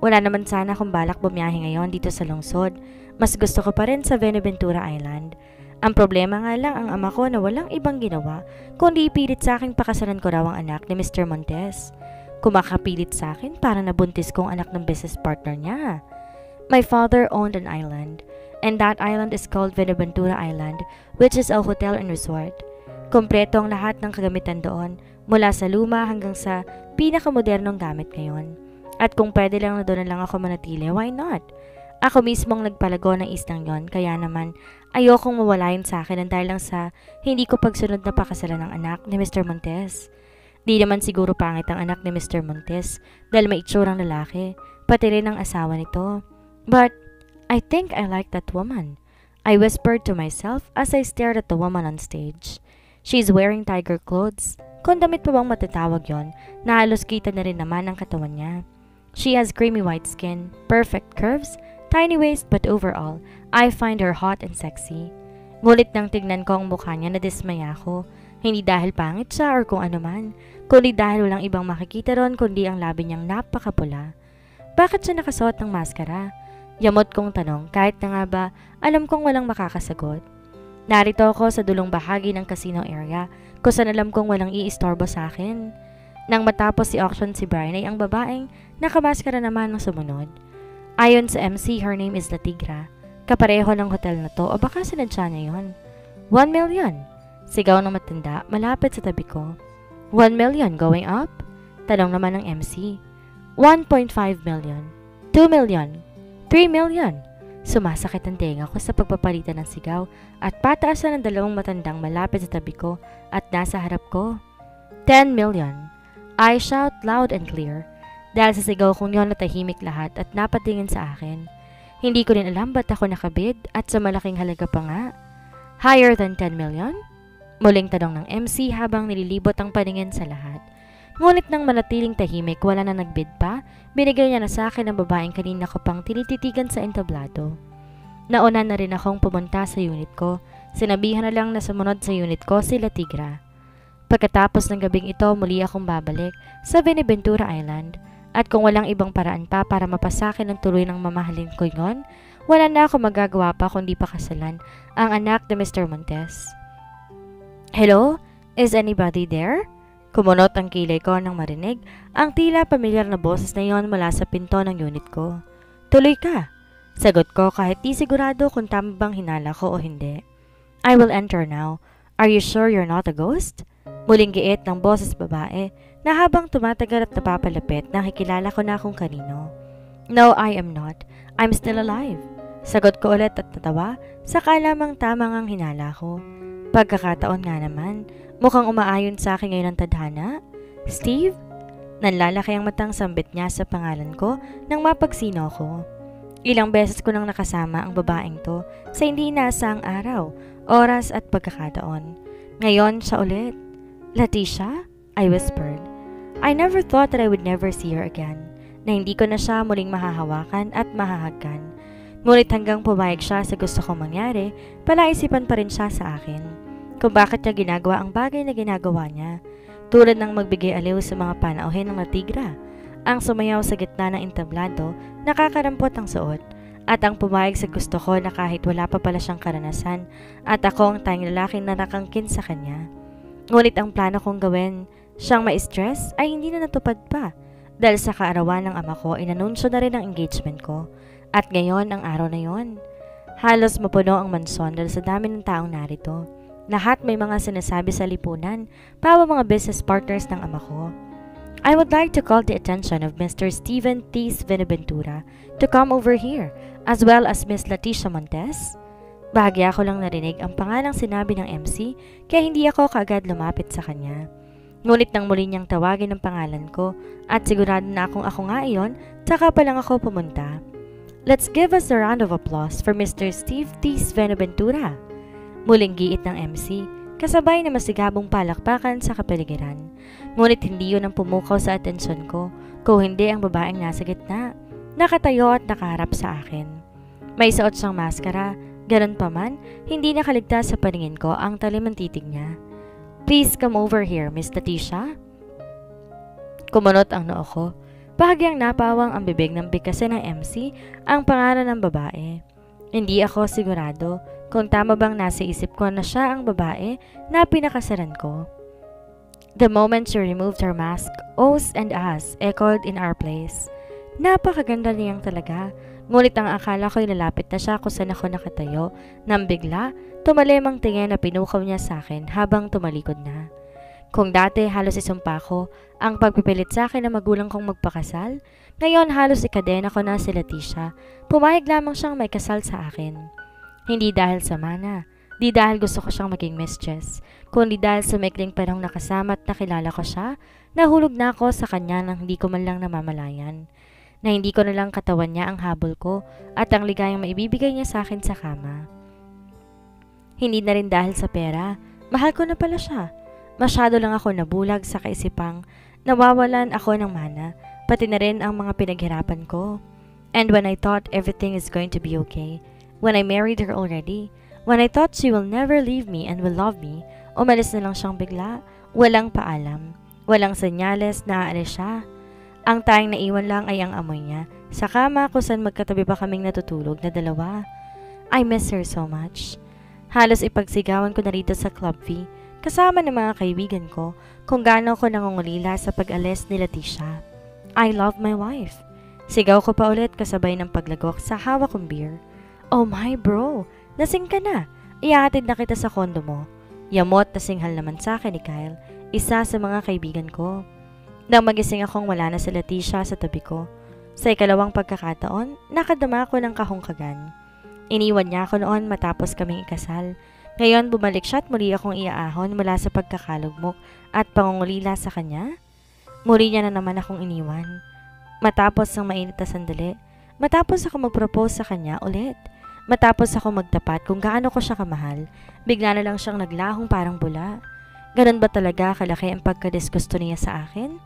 Wala naman sana akong balak bumiyahe ngayon dito sa lungsod. Mas gusto ko pa rin sa Veneventura Island. Ang problema nga lang ang ama ko na walang ibang ginawa kundi ipilit sa akin pakasalan ko raw ang anak ni Mr. Montes. Kumakapilit sa akin para nabuntis kong anak ng business partner niya. My father owned an island. And that island is called Veneventura Island, which is a hotel and resort. Kompleto ang lahat ng kagamitan doon, mula sa luma hanggang sa pinakamodernong gamit ngayon. At kung pwede lang na doon na lang ako manatili, why not? Ako mismong nagpalago ng islang yon, kaya naman ayokong mawalayan sa akin dahil lang sa hindi ko pagsunod na pakasalan ng anak ni Mr. Montes. Di naman siguro pangit ang anak ni Mr. Montes dahil may itsurang lalaki, pati rin ang asawa nito. But I think I like that woman. I whispered to myself as I stared at the woman on stage. She's wearing tiger clothes. Kung damit pa bang matatawag yon, na halos kita na rin naman ang katawan niya. She has creamy white skin, perfect curves, tiny waist, but overall, I find her hot and sexy. Ngulit nang tignan ko ang mukha niya na dismaya ako. Hindi dahil pangit siya or kung ano man, kundi dahil walang ibang makikita ron kundi ang labi niyang napakapula. Bakit siya nakasuot ng maskara? Yamot kong tanong kahit na nga ba alam kong walang makakasagot. Narito ako sa dulong bahagi ng casino area kung saan alam kong walang iistorbo sa akin. Nang matapos si auction si Brian ay ang babaeng nakamaskara naman ang sumunod. Ayon sa MC, her name is La Tigra. Kapareho ng hotel na to o baka sinadya niya yun. 1 million! Sigaw ng matanda malapit sa tabi ko. 1 million going up? Tanong naman ng MC. 1.5 million. 2 million. 3 million. Sumasakit ang tenga ko sa pagpapalitan ng sigaw at pataasan ng dalawang matandang malapit sa tabi ko at nasa harap ko. 10 million. I shout loud and clear. Dahil sa sigaw kong yon natahimik lahat at napatingin sa akin. Hindi ko rin alam ba't ako nakabid at sa malaking halaga pa nga. Higher than 10 million? Muling tanong ng MC habang nililibot ang paningin sa lahat. Ngunit nang manatiling tahimik, wala na nagbid pa, binigay niya na sa akin ang babaeng kanina ko pang tinititigan sa entablado. Nauna na rin akong pumunta sa unit ko. Sinabihan na lang na sumunod sa unit ko si La Tigra. Pagkatapos ng gabing ito, muli akong babalik sa Veneventura Island. At kung walang ibang paraan pa para mapasakin ng tuloy ng mamahalin ko yon, wala na ako magagawa pa kundi pakasalan ang anak ni Mr. Montes. Hello? Is anybody there? Kumunot ang kilay ko nang marinig ang tila pamilyar na boses na yon mula sa pinto ng unit ko. Tuloy ka! Sagot ko kahit di sigurado kung tama bang hinala ko o hindi. I will enter now. Are you sure you're not a ghost? Muling giit ng boses babae na habang tumatagal at napapalapit, nakikilala ko na kung kanino. No, I am not. I'm still alive. Sagot ko ulit at natawa, saka lamang tamang ang hinala ko. Pagkakataon nga naman, mukhang umaayon sa akin ngayon ang tadhana. Steve? Nanlalaki ang matang sambit niya sa pangalan ko nang mapagsino ko. Ilang beses ko nang nakasama ang babaeng to sa hindi inaasang araw, oras at pagkakataon. Ngayon siya ulit. Leticia? I whispered. I never thought that I would never see her again, na hindi ko na siya muling mahahawakan at mahahagkan. Ngunit hanggang pumayag siya sa gusto kong mangyari, palaisipan pa rin siya sa akin kung bakit niya ginagawa ang bagay na ginagawa niya, tulad ng magbigay aliw sa mga panauhin ng natigra, ang sumayaw sa gitna ng entablado, nakakarampot ang suot, at ang pumayag sa gusto ko na kahit wala pa pala siyang karanasan at ako ang tanging lalaki na nakangkin sa kanya. Ngunit ang plano kong gawin siyang ma-stress ay hindi na natupad pa dahil sa kaarawan ng ama ko inanunsyo na rin ang engagement ko. At ngayon ang araw na yon. Halos mapuno ang mansyon dahil sa dami ng taong narito. Lahat may mga sinasabi sa lipunan, pawa mga business partners ng ama ko. I would like to call the attention of Mr. Steven T. Venaventura to come over here, as well as Miss Leticia Montes. Bahagya ko lang narinig ang pangalang sinabi ng MC, kaya hindi ako kaagad lumapit sa kanya. Ngunit nang muli niyang tawagin ang pangalan ko at sigurado na ako nga iyon, saka pa lang ako pumunta. Let's give us a round of applause for Mr. Steve T. Venaventura. Muling giit ng MC, kasabay na masigabong palakpakan sa kapaligiran. Ngunit hindi yun ang pumukaw sa atensyon ko, kung hindi ang babaeng nasa gitna, nakatayo at nakaharap sa akin. May suot siyang maskara, ganun pa man, hindi nakaligtas sa paningin ko ang talim ng titig niya. Please come over here, Miss Leticia. Kumunot ang noo ko. Bahagyang napawang ang bibig ng bigkasin ng MC ang pangalan ng babae. Hindi ako sigurado kung tama bang nasa isip ko na siya ang babae na pinakasalan ko. The moment she removed her mask, ohs and ahs echoed in our place. Napakaganda niyang talaga, ngunit ang akala ko'y lalapit na siya kung saan ako nakatayo, nang bigla, tumalim ang tingin na pinukaw niya sa akin habang tumalikod na. Kung dati halos isumpa ko ang pagpipilit sa akin na magulang kong magpakasal, ngayon halos ikadena ko na si Leticia, pumayag lamang siyang may kasal sa akin. Hindi dahil sa mana, di dahil gusto ko siyang maging mistress, kundi dahil sa maikling panahong nakasama at nakilala ko siya, nahulog na ako sa kanya nang hindi ko man lang namamalayan. Na hindi ko na lang katawan niya ang habol ko at ang ligayang maibibigay niya sa akin sa kama. Hindi na rin dahil sa pera, mahal ko na pala siya. Masyado lang ako nabulag sa kaisipang nawawalan ako ng mana, pati na rin ang mga pinaghirapan ko. And when I thought everything is going to be okay, when I married her already, when I thought she will never leave me and will love me, umalis na lang siyang bigla, walang paalam, walang senyales na aalis siya. Ang tanging naiwan lang ay ang amoy niya sa kama kung saan magkatabi pa kaming natutulog na dalawa. I miss her so much. Halos ipagsigawan ko na rito sa Club V, kasama ng mga kaibigan ko kung gaano ko nangungulila sa pag-alis ni Leticia. I love my wife. Sigaw ko pa ulit kasabay ng paglagok sa hawak kong beer. Oh my bro, lasing ka na. Ihahatid na kita sa kondo mo. Yamot na singhal naman sa akin ni Kyle, isa sa mga kaibigan ko. Nang magising akong wala na si Leticia sa tabi ko. Sa ikalawang pagkakataon, nakadama ako ng kahungkagan. Iniwan niya ako noon matapos kaming ikasal. Ngayon bumalik siya at muli akong iaahon mula sa pagkakalugmok at pangungulila sa kanya. Muli niya na naman akong iniwan. Matapos ang mainit na sandali, matapos ako mag-propose sa kanya ulit, matapos ako magtapat kung gaano ko siya kamahal, bigla na lang siyang naglahong parang bula. Ganun ba talaga kalaki ang pagkadisgusto niya sa akin?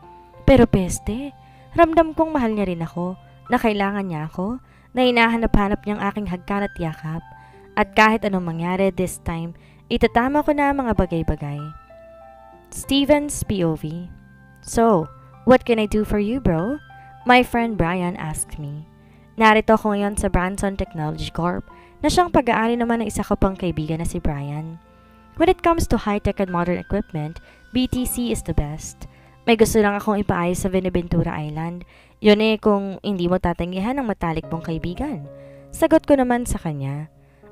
Pero peste, ramdam kong mahal niya rin ako, na kailangan niya ako, na hinahanap-hanap niyang aking hagkan at yakap. At kahit anong mangyari this time, itatama ko na ang mga bagay-bagay. Steven's POV. So, what can I do for you, bro? My friend Brian asked me. Narito ako ngayon sa Branson Technology Corp na siyang pag-aari naman ng isa ko pang kaibigan na si Brian. When it comes to high-tech and modern equipment, BTC is the best. May gusto lang akong ipaayos sa Venaventura Island. Yun kung hindi mo tatanggihan ang matalik mong kaibigan. Sagot ko naman sa kanya.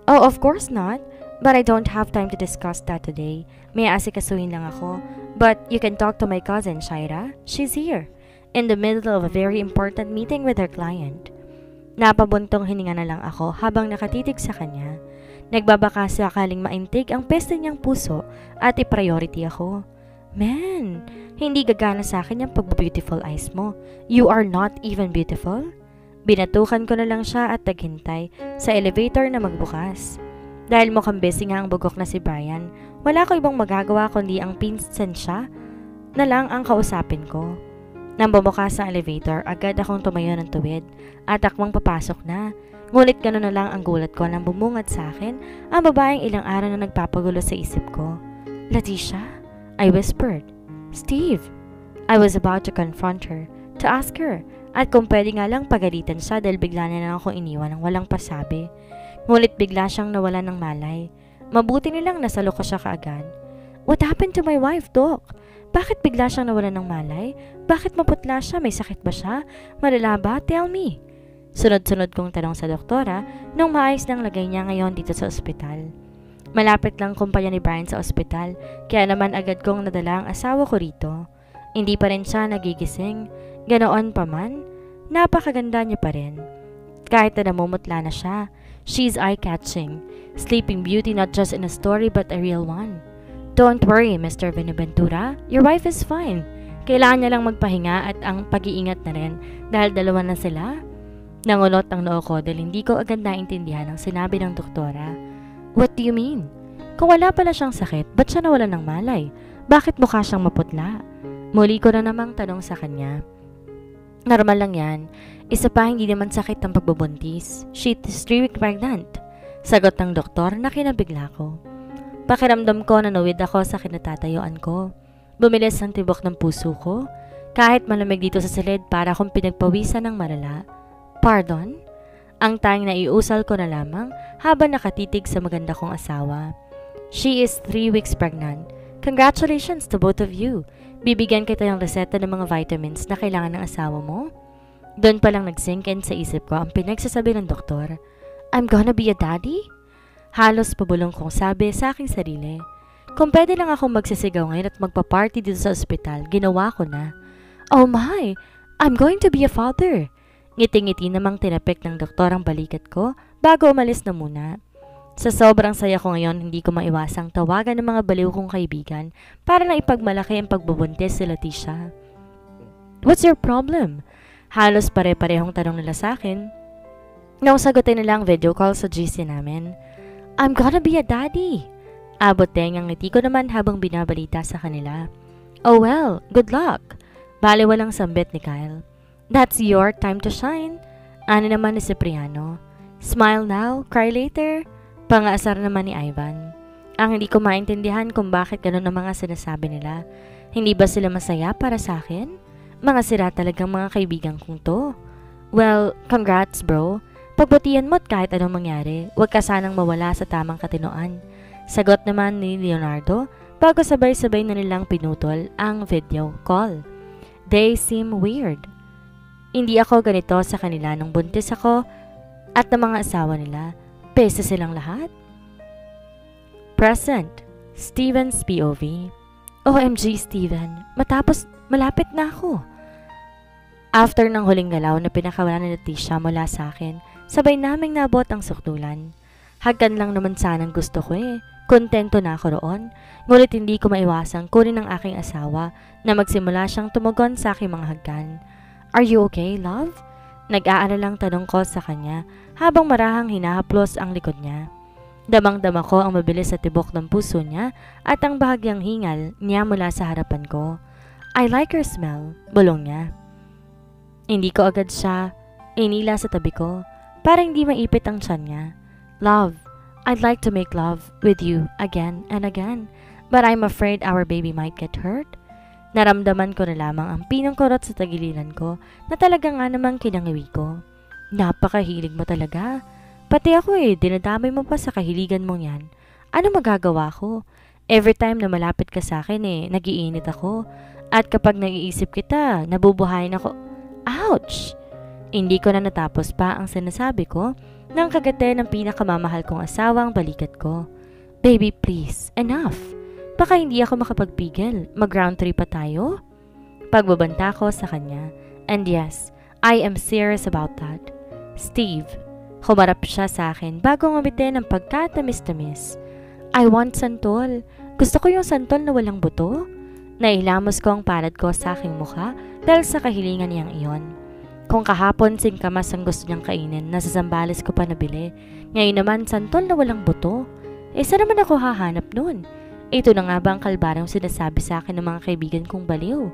Oh, of course not. But I don't have time to discuss that today. May aasikasuhin lang ako. But you can talk to my cousin, Shaira. She's here. In the middle of a very important meeting with her client. Napabuntong hininga na lang ako habang nakatitig sa kanya. Nagbabaka sakaling maintig ang peste niyang puso at i-priority ako. Man, hindi gagana sa akin yung pag-beautiful eyes mo. You are not even beautiful. Binatukan ko na lang siya at naghintay sa elevator na magbukas. Dahil mukhang busy nga ang bugok na si Brian, wala ko ibang magagawa kundi ang pinsan siya na lang ang kausapin ko. Nang bumukas ang elevator, agad akong tumayo ng tuwid at akmang papasok na. Ngunit gano'n na lang ang gulat ko nang bumungad sa akin ang babaeng ilang araw na nagpapagulo sa isip ko. Leticia? I whispered. Steve! I was about to confront her, to ask her, at kung pwede nga lang pagalitan siya dahil bigla na lang akong iniwan ng walang pasabi. Ngunit bigla siyang nawalan ng malay. Mabuti nilang nasalo ko siya kaagad. What happened to my wife, Doc? Bakit bigla siyang nawalan ng malay? Bakit maputla siya? May sakit ba siya? Malala ba? Tell me. Sunod-sunod kong tanong sa doktora nung maayos ng lagay niya ngayon dito sa ospital. Malapit lang kumpanya ni Brian sa ospital, kaya naman agad kong nadala ang asawa ko rito. Hindi pa rin siya nagigising. Ganoon pa man, napakaganda niya pa rin. Kahit na namumutla na siya, she's eye-catching. Sleeping Beauty not just in a story but a real one. Don't worry, Mr. Benaventura. Your wife is fine. Kailangan niya lang magpahinga at ang pag-iingat na rin dahil dalawa na sila. Nangunot ang noo ko dahil hindi ko agad naintindihan ang sinabi ng doktora. What do you mean? Kung wala pala siyang sakit, ba't siya nawalan ng malay? Bakit mukha siyang maputla? Muli ko na namang tanong sa kanya. Normal lang yan. Isa pa hindi naman sakit ang pagbubuntis. She is 3 weeks pregnant. Sagot ng doktor na kinabigla ko. Pakiramdam ko na nawid ako sa kinatatayuan ko. Bumilis ang tibok ng puso ko. Kahit malamig dito sa silid para akong pinagpawisan ng malala. Pardon? Ang tanging naiusal ko na lamang habang nakatitig sa maganda kong asawa. She is 3 weeks pregnant. Congratulations to both of you. Bibigyan kita ng reseta ng mga vitamins na kailangan ng asawa mo. Doon pa lang nag-sink in sa isip ko ang pinagsasabi ng doktor. I'm gonna be a daddy? Halos pabulong kong sabi sa aking sarili. Kung pwede lang akong magsisigaw ngayon at magpa-party dito sa ospital, ginawa ko na. Oh my! I'm going to be a father! Ngiti-ngiti namang tinapik ng doktor ang balikat ko bago umalis na muna. Sa sobrang saya ko ngayon, hindi ko maiwasang tawagan ng mga baliw kong kaibigan para na ipagmalaki ang pagbubuntis si Leticia. What's your problem? Halos pare-parehong tanong nila sa akin. Nang sagutin nila ang video call sa GC namin. I'm gonna be a daddy! Abot ang ngiti ko naman habang binabalita sa kanila. Oh well, good luck! Bale walang sambit ni Kyle. That's your time to shine. Ano naman ni Cipriano. Smile now, cry later. Pangaasar naman ni Ivan. Ang hindi ko maintindihan kung bakit ganun ang mga sinasabi nila. Hindi ba sila masaya para sa akin? Mga sira talagang mga kaibigan kong to. Well, congrats bro. Pagbutihan mo't kahit anong mangyari, huwag ka sanang mawala sa tamang katinoan. Sagot naman ni Leonardo bago sabay-sabay na nilang pinutol ang video call. They seem weird. Hindi ako ganito sa kanila nung buntis ako at ng mga asawa nila. Pesa silang lahat. Present, Steven's POV. OMG Steven, malapit na ako. After ng huling galaw na pinakawalan ni Leticia mula sa akin, sabay naming nabot ang sukdulan. Hagkan lang naman sanang gusto ko eh. Kontento na ako roon. Ngunit hindi ko maiwasang kunin ng aking asawa na magsimula siyang tumugon sa aking mga hagkan. Are you okay, love? Nag-aalalang tanong ko sa kanya habang marahang hinahaplos ang likod niya. Damang-dama ko ang mabilis sa tibok ng puso niya at ang bahagyang hingal niya mula sa harapan ko. I like your smell, bulong niya. Hindi ko agad siya inila sa tabi ko para hindi maipit ang tiyan niya. Love, I'd like to make love with you again and again, but I'm afraid our baby might get hurt. Naramdaman ko na lamang ang pinong kurot sa tagiliran ko na talaga nga namang kinangiwi ko. Napakahilig mo talaga. Pati ako dinadamay mo pa sa kahiligan mong yan. Ano magagawa ko? Every time na malapit ka sa akin nagiinit ako. At kapag nag-iisip kita, nabubuhayin ako. Ouch! Hindi ko na natapos pa ang sinasabi ko nang kagate ng pinakamamahal kong asawa ang balikat ko. Baby, please. Enough. Baka hindi ako makapagpigil. Mag-round 3 pa tayo? Pagbabanta ko sa kanya. And yes, I am serious about that. Steve, humarap siya sa akin bago ngumiti ng pagkatamis-tamis. I want santol. Gusto ko yung santol na walang buto. Nailamos ko ang palad ko sa aking mukha dahil sa kahilingan niyang iyon. Kung kahapon singkamas ang gusto niyang kainin, nasa Zambales ko pa nabili. Ngayon naman santol na walang buto. Saan naman ako hahanap nun? Ito na nga ba ang kalbarang sinasabi sa akin ng mga kaibigan kong baliw?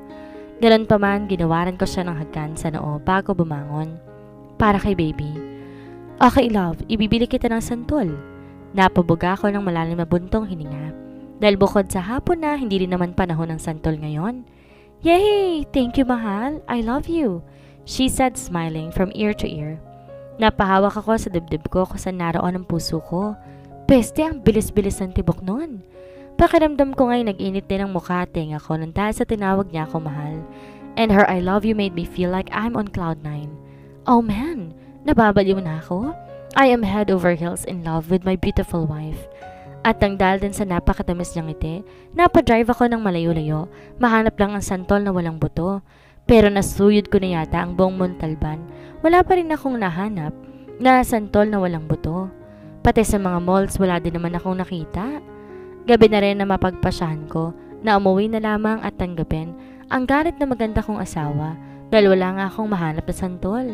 Ganon pa man, ginawaran ko siya ng hagkan sa noo bago bumangon. Para kay baby. Okay love, ibibili kita ng santol. Napabuga ko ng malalim na buntong hininga. Dahil bukod sa hapon na, hindi rin naman panahon ng santol ngayon. Yay! Thank you, mahal. I love you. She said smiling from ear to ear. Napahawak ako sa dibdib ko kung saan naroon ang puso ko. Peste, ang bilis-bilis ng tibok noon. Pakiramdam ko nga'y nag-init din ang mukha at tenga ko nang dahil sa tinawag niya ako mahal. And her I love you made me feel like I'm on cloud 9. Oh man, nababaliw na ako. I am head over heels in love with my beautiful wife. At ang dahil din sa napakatamis niyang ngiti, napadrive ako ng malayo-layo, mahanap lang ang santol na walang buto. Pero nasuyod ko na yata ang buong Montalban, wala pa rin akong nahanap na santol na walang buto. Pati sa mga malls wala din naman akong nakita. Gabi na rin na mapagpasyahan ko na umuwi na lamang at tanggapin ang galit na maganda kong asawa dahil wala nga akong mahanap na santol.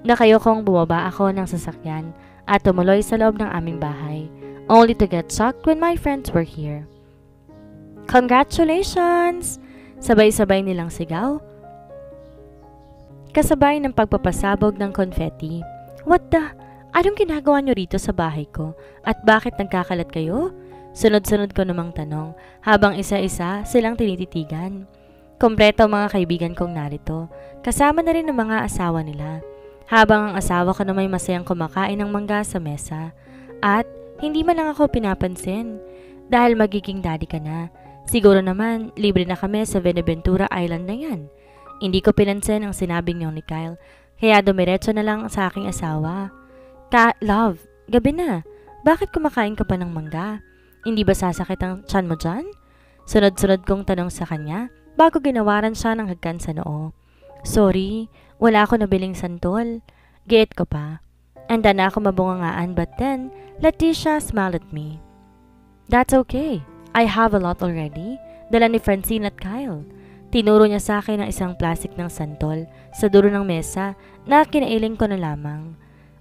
Nakayo kong bumaba ako ng sasakyan at tumuloy sa loob ng aming bahay, only to get shocked when my friends were here. Congratulations! Sabay-sabay nilang sigaw, kasabay ng pagpapasabog ng confetti. What the? Anong ginagawa nyo rito sa bahay ko? At bakit nagkakalat kayo? Sunod-sunod ko namang tanong habang isa-isa silang tinititigan. Kompleto ang mga kaibigan kong narito, kasama na rin ang mga asawa nila. Habang ang asawa ko na may masayang kumakain ng mangga sa mesa. At hindi man lang ako pinapansin dahil magiging daddy ka na. Siguro naman libre na kami sa Veneventura Island na yan. Hindi ko pinansin ang sinabing niyo ni Kyle, kaya dumiretso na lang sa aking asawa. Love, gabi na. Bakit kumakain ka pa ng mangga? Hindi ba sasakit ang tiyan mo dyan? Sunod-sunod kong tanong sa kanya bago ginawaran siya ng hagkan sa noo. Sorry, wala ako nabiling santol. Giit ko pa. Anda na ako mabungangaan but then, Leticia smiled at me. That's okay. I have a lot already. Dala ni Francine at Kyle. Tinuro niya sa akin ang isang plastic ng santol sa dulo ng mesa na kinailing ko na lamang.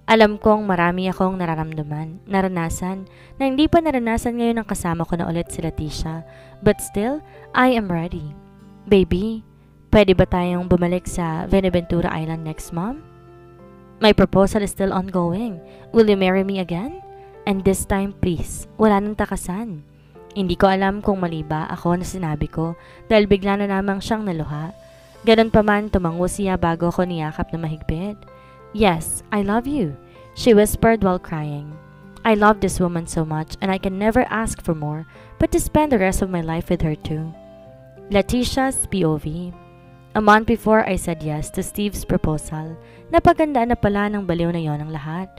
Alam kong marami akong naranasan na hindi pa naranasan ngayon ang kasama ko na ulit si Leticia. But still, I am ready. Baby, pwede ba tayong bumalik sa Veneventura Island next month? My proposal is still ongoing. Will you marry me again? And this time, please, wala nang takasan. Hindi ko alam kung mali ba ako na sinabi ko dahil bigla na namang siyang naluha. Ganon pa man, tumango siya bago ko niyakap na mahigpit. Yes, I love you, she whispered while crying. I love this woman so much and I can never ask for more but to spend the rest of my life with her too. Leticia's POV. A month before I said yes to Steve's proposal, napagandaan na pala ng baliw na yon ang lahat.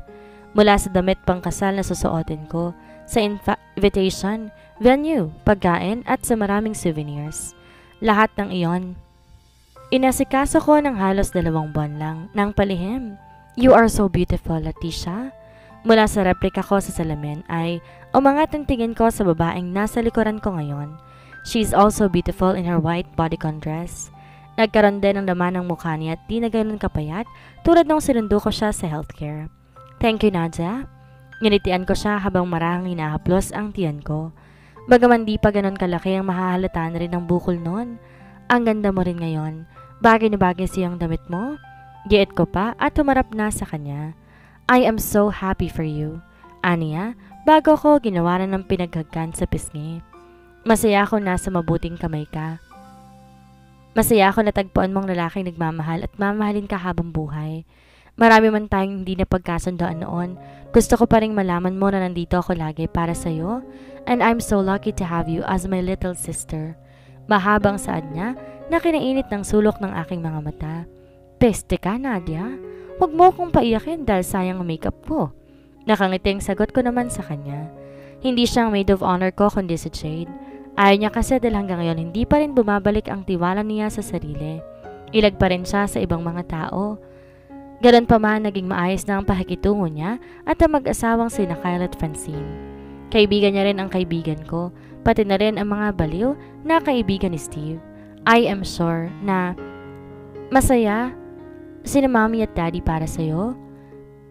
Mula sa damit pangkasal na susuotin ko, sa invitation, venue, pagkain at sa maraming souvenirs. Lahat ng iyon. Inasikaso ko ng halos 2 buwan lang ng palihim. You are so beautiful, Leticia. Mula sa replika ko sa salamin ay umangat ang tingin ko sa babaeng nasa likuran ko ngayon. She is also beautiful in her white bodycon dress. Nagkaroon din ng laman ng mukha niya at di na ganun kapayat tulad nung sinundo ko siya sa healthcare. Thank you, Nadia. Nginitian ko siya habang marahang hinahaplos ang tiyan ko. Bagaman di pa ganun kalaki ang mahahalata na rin ng bukol noon. Ang ganda mo rin ngayon. Bagay na bagay siyang damit mo. Giit ko pa at tumarap na sa kanya. I am so happy for you. Aniya, bago ko ginawaran ng pinaghagkan sa pisngi. Masaya ako nasa mabuting kamay ka. Masaya ako natagpuan mong lalaking nagmamahal at mamahalin ka habang buhay. Marami man tayong hindi na pagkasundoan noon. Gusto ko pa ring malaman mo na nandito ako lagi para sa'yo. And I'm so lucky to have you as my little sister. Mahabang saad niya na kinainit ng sulok ng aking mga mata. Peste ka, Nadia. Huwag mo akong paiyakin dahil sayang ang makeup ko. Nakangiting sagot ko naman sa kanya. Hindi siyang maid of honor ko kundi si Jade. Ayaw niya kasi dahil hanggang ngayon hindi pa rin bumabalik ang tiwala niya sa sarili. Ilag pa rin siya sa ibang mga tao. Ganon pa man, naging maayos na ang pakikitungo niya at ang mag-asawang sina Kyle at Francine. Kaibigan niya rin ang kaibigan ko, pati na rin ang mga baliw na kaibigan ni Steve. I am sure na masaya sina Mommy at Daddy para sa'yo.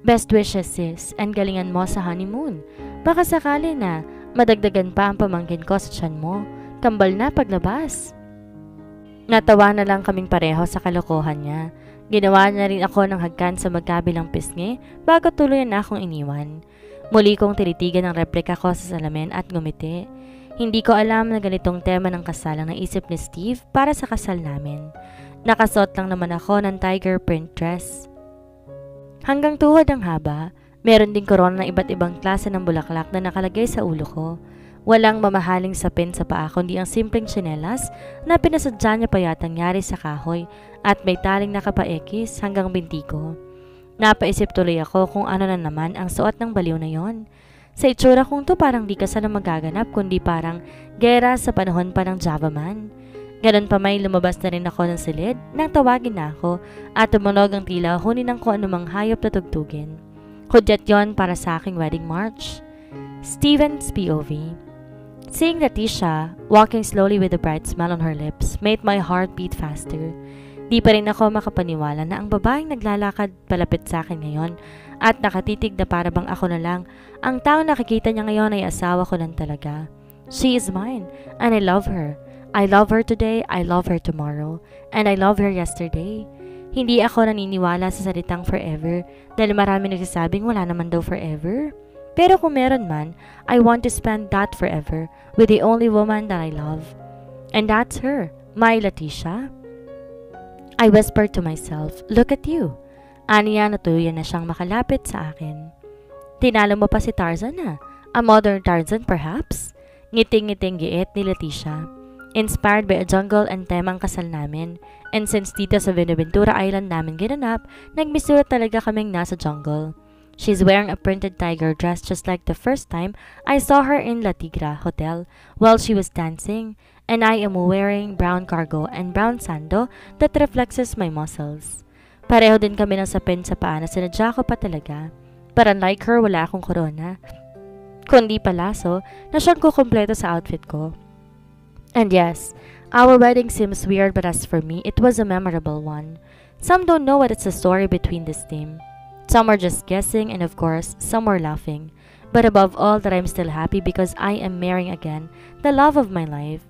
Best wishes sis, and galingan mo sa honeymoon. Baka sakali na madagdagan pa ang pamangkin ko sa tiyan mo. Kambal na paglabas. Natawa na lang kaming pareho sa kalokohan niya. Ginawa niya rin ako ng hagkan sa magkabilang pisngi bago tuluyan na akong iniwan. Muli kong tinitigan ang replika ko sa salamin at ngumiti. Hindi ko alam na ganitong tema ng kasal ang naisip ni Steve para sa kasal namin. Nakasuot lang naman ako ng tiger print dress. Hanggang tuhod ang haba, meron ding korona ng iba't ibang klase ng bulaklak na nakalagay sa ulo ko. Walang mamahaling sapin sa paa kundi ang simpleng tsinelas na pinasadya niya pa yatang yari sa kahoy at may taling nakapaekis hanggang binti ko. Napaisip tuloy ako kung ano na naman ang suot ng baliw na yon. Sa itsura kong to parang di kasal na magaganap kundi parang gera sa panahon pa ng Java Man. Ganon pa may lumabas na rin ako ng silid nang tawagin na ako at tumunog ang tila hunin ng kung anumang hayop na tugtugin. Hudyat yon para sa aking wedding march. Steven's POV. Seeing Leticia walking slowly with a bright smile on her lips made my heart beat faster. Di pa rin ako makapaniwala na ang babaeng naglalakad palapit sa akin ngayon at nakatitig na para bang ako na lang ang taong nakikita niya ngayon ay asawa ko lang talaga. She is mine and I love her. I love her today, I love her tomorrow, and I love her yesterday. Hindi ako naniniwala sa salitang forever dahil marami nagsasabing wala naman daw forever. Pero kung meron man, I want to spend that forever with the only woman that I love. And that's her, my Leticia. I whispered to myself, look at you. Aniya natuluyan na siyang makalapit sa akin. Tinalo mo pa si Tarzan na. A modern Tarzan perhaps? Ngiting-ngiting giit ni Leticia. Inspired by a jungle and temang kasal namin. And since dito sa Buenaventura Island namin ginanap, nagmisulat talaga kaming nasa jungle. She's wearing a printed tiger dress just like the first time I saw her in La Tigra Hotel while she was dancing, and I am wearing brown cargo and brown sando that reflects my muscles. Pareho din kami ng sapin sa paa na sinadya ko pa talaga. But unlike her, wala akong corona. Kundi palaso na siyang kukumpleto sa outfit ko. And yes, our wedding seems weird, but as for me, it was a memorable one. Some don't know what is the story between this team. Some are just guessing, and of course, some are laughing. But above all, that I'm still happy because I am marrying again the love of my life.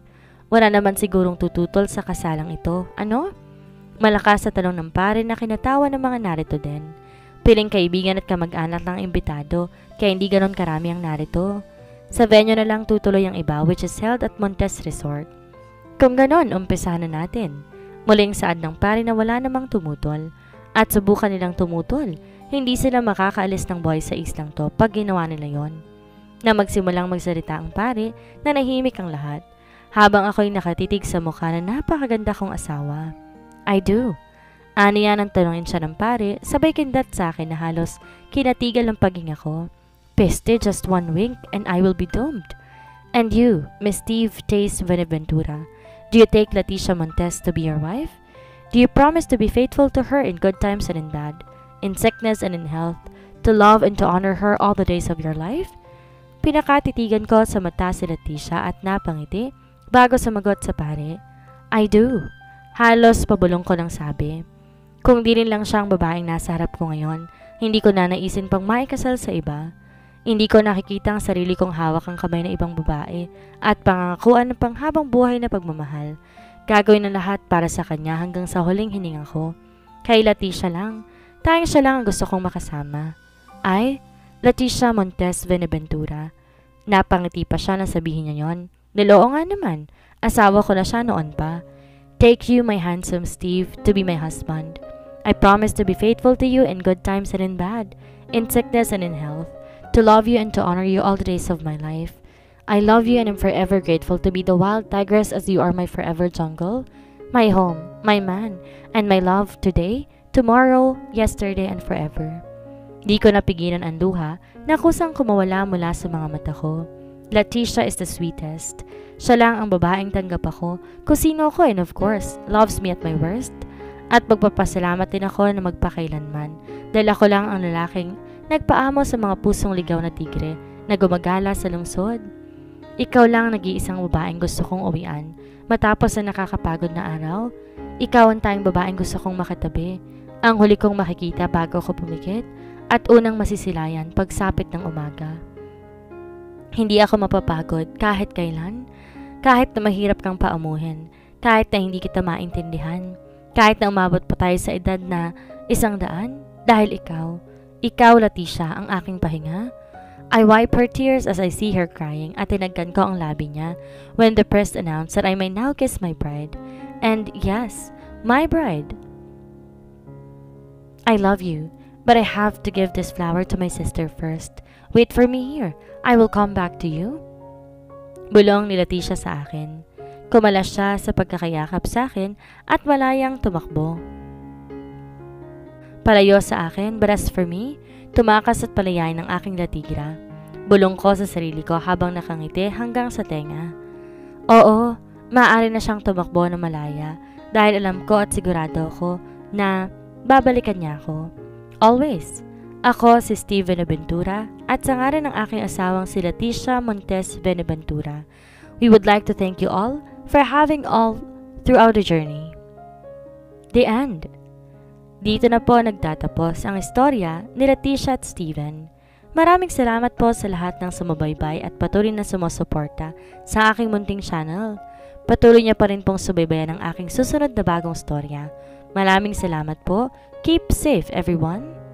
Wala naman sigurong tututol sa kasalang ito. Ano? Malakas sa tanong ng pare na kinatawa ng mga narito din. Piling kaibigan at kamag-anak ng imbitado, kaya hindi ganon karami ang narito. Sa venue na lang tutuloy ang iba, which is held at Montes Resort. Kung ganon, umpisa na natin. Muling saad ng pare na wala namang tumutol. At subukan nilang tumutol. Hindi sila makakaalis ng buhay sa islang to pag ginawa nila yon. Na magsimulang magsalita ang pare na nahimik ang lahat. Habang ako'y nakatitig sa mukha na napakaganda kong asawa. I do. Aniya nang tanongin siya ng pare, sabay kindat sa akin na halos kinatigal ang paghinga ko. Peste, just one wink and I will be doomed. And you, Miss Steve Tace Buenaventura, do you take Leticia Montes to be your wife? Do you promise to be faithful to her in good times and in bad, in sickness and in health, to love and to honor her all the days of your life? Pinakatitigan ko sa mata si Leticia at napangiti bago sumagot sa pare. I do. Halos pabulong ko ng sabi. Kung di rin lang siyang babaeng nasa harap ko ngayon, hindi ko na naisin pang maikasal sa iba. Hindi ko nakikita ang sarili kong hawak ang kamay ng ibang babae at pangangakuan ng panghabang buhay na pagmamahal. Gagawin ang lahat para sa kanya hanggang sa huling hininga ko. Kay Leticia lang, tayong siya lang ang gusto kong makasama. Ay, Leticia Montes Buenaventura. Napangiti pa siya na sabihin niya yon. Niloo nga naman, asawa ko na siya noon pa. Take you, my handsome Steve, to be my husband. I promise to be faithful to you in good times and in bad, in sickness and in health. To love you and to honor you all the days of my life. I love you and am forever grateful to be the wild tigress as you are my forever jungle, my home, my man, and my love today, tomorrow, yesterday, and forever. Di ko napigilan ang luha na kusang kumawala mula sa mga mata ko. Leticia is the sweetest. Siya lang ang babaeng tanggap ako kung sino ako and of course, loves me at my worst. At magpapasalamat din ako na magpakailanman dahil ako lang ang lalaking nagpaamo sa mga pusong ligaw na tigre na gumagala sa lungsod. Ikaw lang nag-iisang babaeng gusto kong uwian matapos ang nakakapagod na araw. Ikaw ang tayong babaeng gusto kong makatabi, ang huli kong makikita bago ako pumikit at unang masisilayan pagsapit ng umaga. Hindi ako mapapagod kahit kailan, kahit na mahirap kang paamuhin, kahit na hindi kita maintindihan, kahit na umabot pa tayo sa edad na 100 dahil ikaw Leticia ang aking pahinga. I wipe her tears as I see her crying at tinagkan ko ang labi niya when the priest announced that I may now kiss my bride. And yes, my bride. I love you, but I have to give this flower to my sister first. Wait for me here. I will come back to you. Bulong ni Leticia sa akin. Kumalas siya sa pagkakayakap sa akin at malayang tumakbo. Palayo sa akin, but as for me, tumakas at palayain ng aking latigra. Bulong ko sa sarili ko habang nakangiti hanggang sa tenga. Oo, maaari na siyang tumakbo na malaya dahil alam ko at sigurado ako na babalikan niya ako. Always. Ako si Steve Venaventura at sa ngalan ng aking asawang si Leticia Montes Venaventura. We would like to thank you all for having all throughout the journey. The end. Dito na po nagtatapos ang istorya ni Leticia at Steven. Maraming salamat po sa lahat ng sumubaybay at patuloy na sumusuporta sa aking munting channel. Patuloy niya pa rin pong subaybayan ang aking susunod na bagong storya. Maraming salamat po. Keep safe everyone.